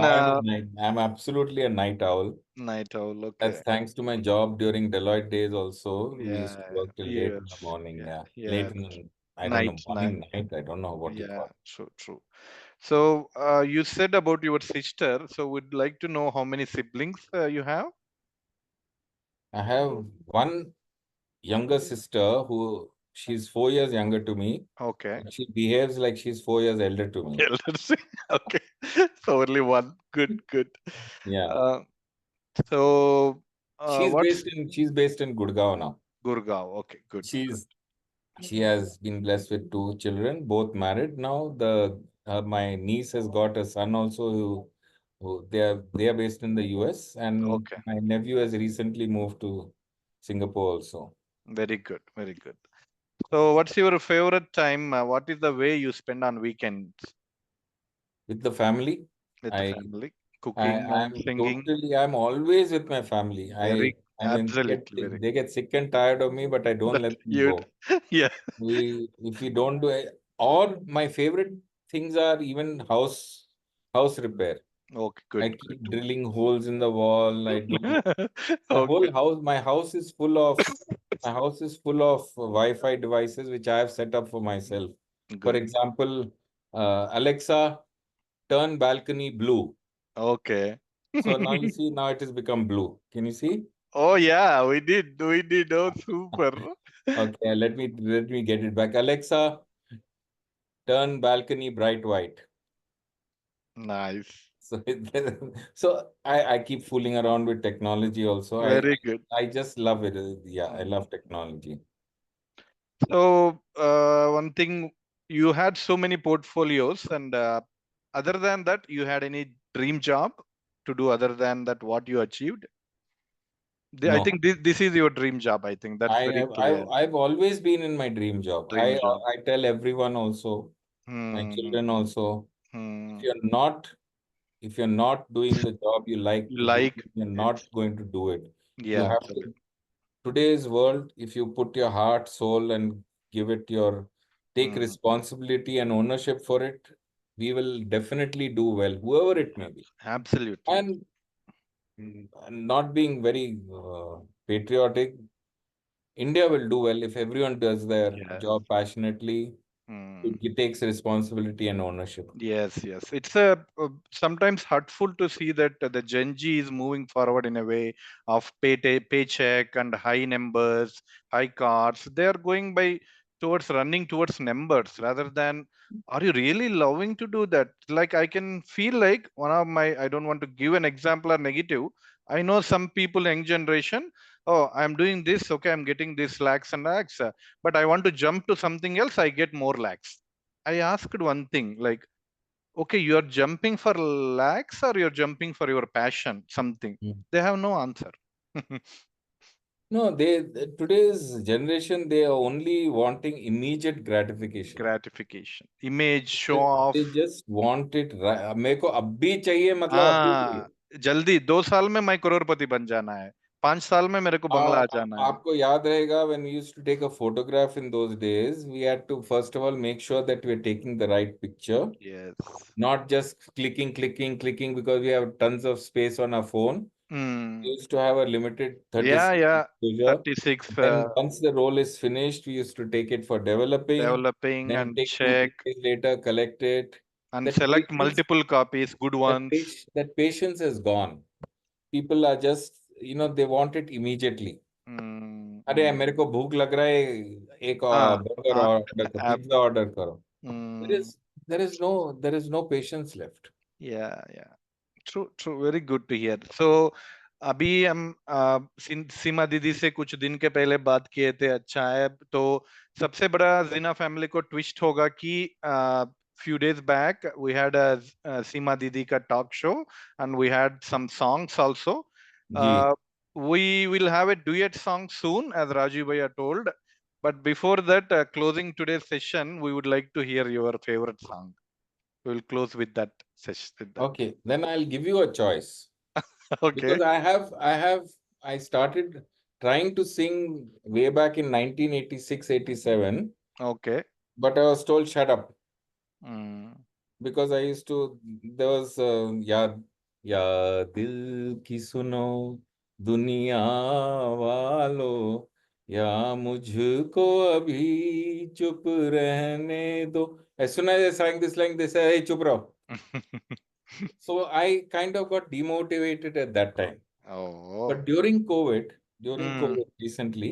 I'm absolutely a night owl. night owl. That's Okay. thanks to my job during Deloitte days also. We used to Yeah. work till late Yes. in the morning. Yeah. Yeah. Late Yes. in the, I don't Night. know, Night. morning, night. I don't know what you Yeah. call it. True. True. So you said about your sister. So would like to know how many siblings you have? I have one younger sister who she's 4 years younger to me. Okay. But she behaves like she's 4 years elder to me. Elders. Okay. So only one. Good. Good. Yeah. Uh, so what's She's based in Gurgaon now. Gurgaon? Okay. Good. Good. She's she has been blessed with two children, both married now. My niece has got a son also who they are based in the US, and Okay. my nephew has recently moved to Singapore also Very good. Very good. So, what's your favorite time? What is the way you spend on weekends with the family. with the I family? I Cooking and I'm singing. totally I'm always with my family. Very, I I mean, Absolutely, very they get sick and tired of me, but I don't but let them you, go. yeah. If we don't do it, or my favorite things are even house repair. Okay, I good, good. keep drilling holes in the wall. I do my Okay. whole house. My house is full of Wi-Fi devices which I have set up for myself. For Good. example, Alexa, turn balcony blue. Okay. So now you see, now it has become blue. Can you see? Oh yeah, we did. We did. Oh, super. Okay, let me get it back. Alexa, turn balcony bright white. Nice. So, so I keep fooling around with technology also. Very good. I just love it. Yeah, I Mm. love technology. So, one thing, you had so many portfolios, and other than that, you had any dream job to do other than that, what you achieved? I No, think this is your dream job. I think that's very clear. I've always been in my dream job. Dream job. I tell everyone also, my Hmm. children also, if Hmm. you're not if you're not doing the job you like You to do, like? you're not Yes. going to do it. You Yeah, have to. absolutely. Today's world, if you put your heart, soul, and give it your take Hmm. responsibility and ownership for it, we will definitely do well, whoever it may be. Absolutely. And not being very patriotic, India will do well if everyone does their Yes. job passionately. Hmm. It takes responsibility and ownership. Yes, yes. It's a sometimes hurtful to see that the Gen Z is moving forward in a way of paycheck and high numbers, high cars. They are going by towards running towards numbers rather than, are you really loving to do that? Like I can feel like one of my, I don't want to give an example or negative. I know some people, young generation, oh, I'm doing this, okay, I'm getting this lakhs and lakhs, but I want to jump to something else, I get more lakhs. I asked one thing, like, okay, you are jumping for lakhs or you're jumping for your passion, something. Mm. They have no answer. No, today's generation, they are only wanting immediate gratification. Gratification, image, show off. They just want it. मेरे को अभी चाहिए मतलब अभी हाँ, चाहिए. जल्दी 2 साल में मैं करोड़पति बन जाना है, 5 साल में मेरे को बंगला आ जाना है. आपको याद रहेगा when we used to take a photograph in those days, we had to first of all make sure that we're taking the right picture, Yes. not just clicking because we have tons of space on our phone. We Hmm. used to have a limited Yeah, 36 yeah. exposure. 36 Then once the roll is finished, we used to take it for developing, developing then and take two, check 3 days later, collect it. and That select patience, multiple copies, good ones. that patience is gone. People are just, they want it immediately. Hmm. अरे Hmm. मेरे को भूख लग रहा है, एक Ah, burger ah, order करो, ab- pizza order करो. there hmm. is there is no patience left. Yeah, yeah. True, true. Very good to hear. So, अभी हम सीमा दीदी से कुछ दिन के पहले बात किए थे. अच्छा है. तो सबसे बड़ा जीना फैमिली को ट्विस्ट होगा कि few days back we had a Seema Didi ka talk show and we had some songs also. Ji. We will have a duet song soon, as Rajiv Bhaiya told. But before that, closing today's session, we would like to hear your favorite song. We will close with that session. With that. Okay, then I'll give you a choice Okay. because I started trying to sing way back in 1986, 87, Okay. but I was told shut up Mm. because I used to. There was या दिल की सुनो दुनिया वालों या मुझको अभी चुप रहने दो. As soon as I sang this line, they say, "Hey, चुप रहो." So I kind of got demotivated at that time. Oh. But during Mm. COVID recently,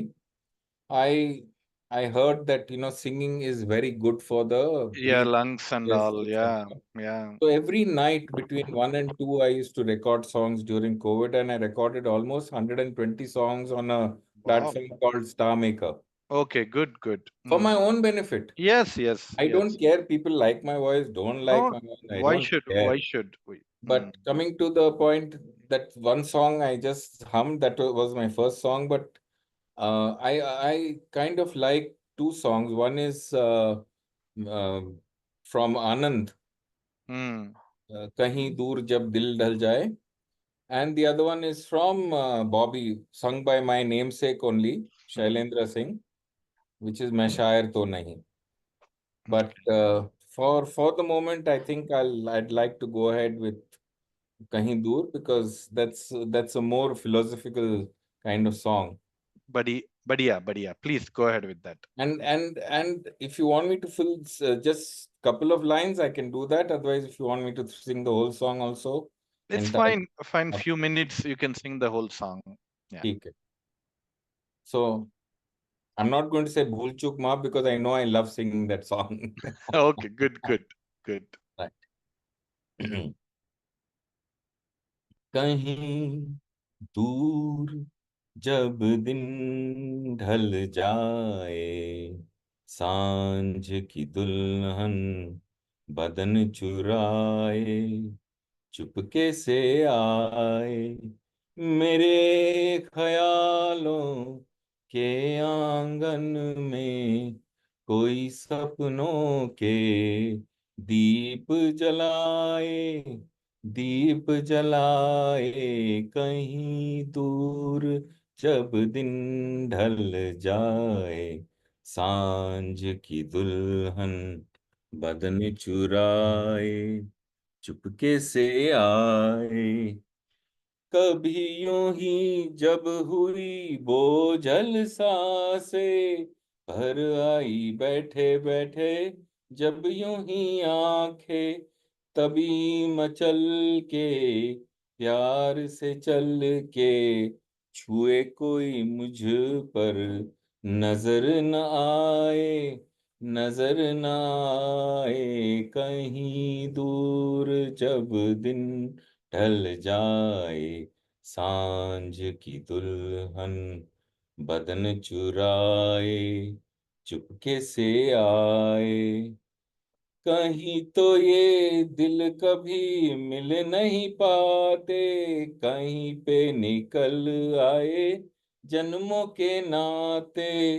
I I heard that singing is very good for the Yeah, breathing lungs and all. exercises and Yeah. all. Yeah. So every night between 1 and 2, I used to record songs during COVID, and I recorded almost 120 songs on a Wow. platform called Star Maker Okay. Good. Good. for Mm. my own benefit. Yes. Yes. I don't Yes. care people like my voice, don't like No. my voice, I Why don't should? care. Why should we? Mm. But coming to the point, that one song I just hummed, that was my first song, but I kind of like two songs. One is uh, from Anand, Mm. कहीं दूर जब दिल ढल जाए. And the other one is from Bobby, sung by my namesake only, Shailendra Singh, which is Main Shair To Nahi. But for the moment, I think I'd like to go ahead with Kahin Dur, because that's a more philosophical kind of song. Badhiya. Please go ahead with that. And if you want me to fill just couple of lines, I can do that. Otherwise, if you want me to sing the whole song also, It's entire. fine. Few minutes you can sing the whole song. Yeah. Okay. So I'm not going to say Bhool Chuk Maaf, because I know I love singing that song. Okay, good. Right. कहीं दूर जब दिन ढल जाए, सांझ की दुल्हन बदन चुराए, चुपके से आए मेरे ख्यालों के आंगन में, कोई सपनों के दीप जलाए, दीप जलाए, कहीं दूर जब दिन ढल जाए, सांझ की दुल्हन बदन चुराए, चुपके से आए। कभी यूं ही जब हुई बोझल सांसें, भर आई बैठे बैठे जब यूं ही आंखें, तभी मचल के प्यार से चल के छुए कोई मुझ पर, नजर न आए, नजर न आए, कहीं दूर जब दिन ढल जाए, सांझ की दुल्हन बदन चुराए, चुपके से आए। कहीं तो ये दिल कभी मिल नहीं पाते, कहीं पे निकल आए जन्मों के नाते,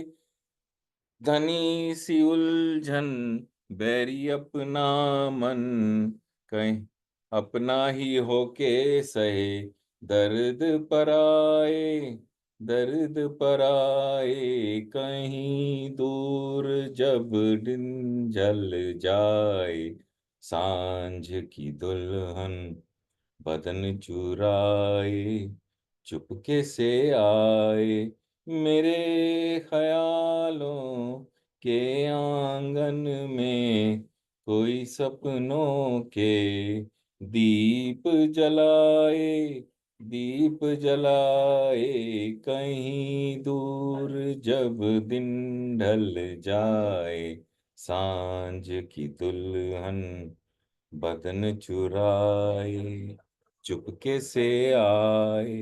घनी सी उलझन बैरी अपना मन, कहीं अपना ही होके सहे, दर्द पराए, दर्द पराए, कहीं दूर जब दिन जल जाए, सांझ की दुल्हन बदन चुराए, चुपके से आए मेरे ख्यालों के आंगन में, कोई सपनों के दीप जलाए, दीप जलाए, कहीं दूर जब दिन ढल जाए, सांझ की दुल्हन बदन चुराए, चुपके से आए।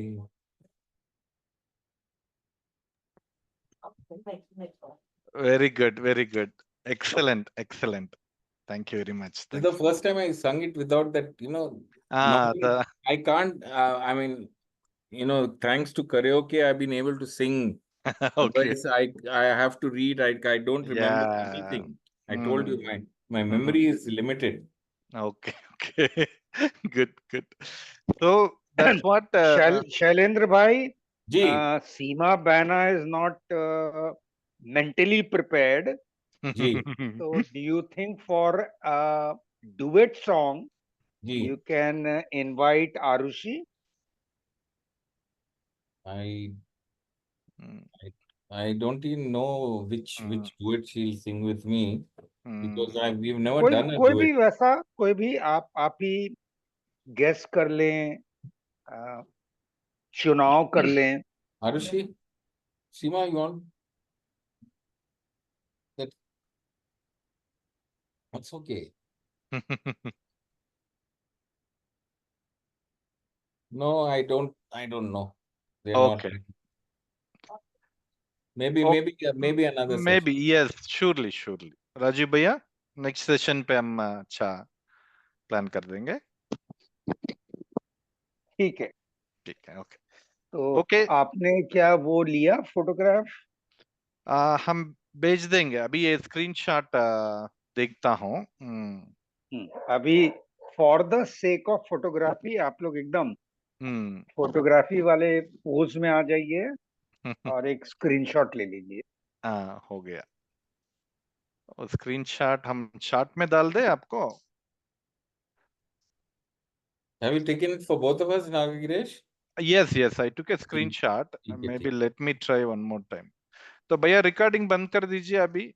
Very good. Excellent. Thank you very much. This is Thank the you. first time I sung it without that, normally The I can't, I mean, thanks to karaoke, I've been able to sing. okay. Otherwise, I have to read, I don't remember Yeah. anything. I told you, my Mhm. memory is limited. Okay. Good. So that's what. Shailendra bhai, Ji, Seema Bana is not mentally prepared. ji, So, do you think for a duet song ji. you can invite Arushi? I, Mm, I don't even know mm, which duet she'll sing with me, because mm. we've never कोई done a कोई duet. भी वैसा कोई भी आप ही guess कर लें, अ, चुनाव कर लें। Arushi, Seema, you want that? That's okay. No, I don't know. They're not. Okay. Okay. Maybe another Maybe session. yes. Surely. Rajiv भैया नेक्स्ट सेशन पे हम अच्छा प्लान कर देंगे. ठीक है, ठीक है. ओके. तो ओके. आपने क्या वो लिया फोटोग्राफ? हम भेज देंगे. अभी ये स्क्रीनशॉट देखता हूँ. अभी for the sake of photography आप लोग एकदम फोटोग्राफी वाले पोज में आ जाइए और एक स्क्रीनशॉट ले लीजिए। हाँ, हो गया। और स्क्रीनशॉट हम चार्ट में डाल दे आपको। Have you taken it for both of us, Nagagireesh? yes, I took a screenshot. ठीक है, Maybe ठीक। let me try one more time. तो भैया रिकॉर्डिंग बंद कर दीजिए अभी।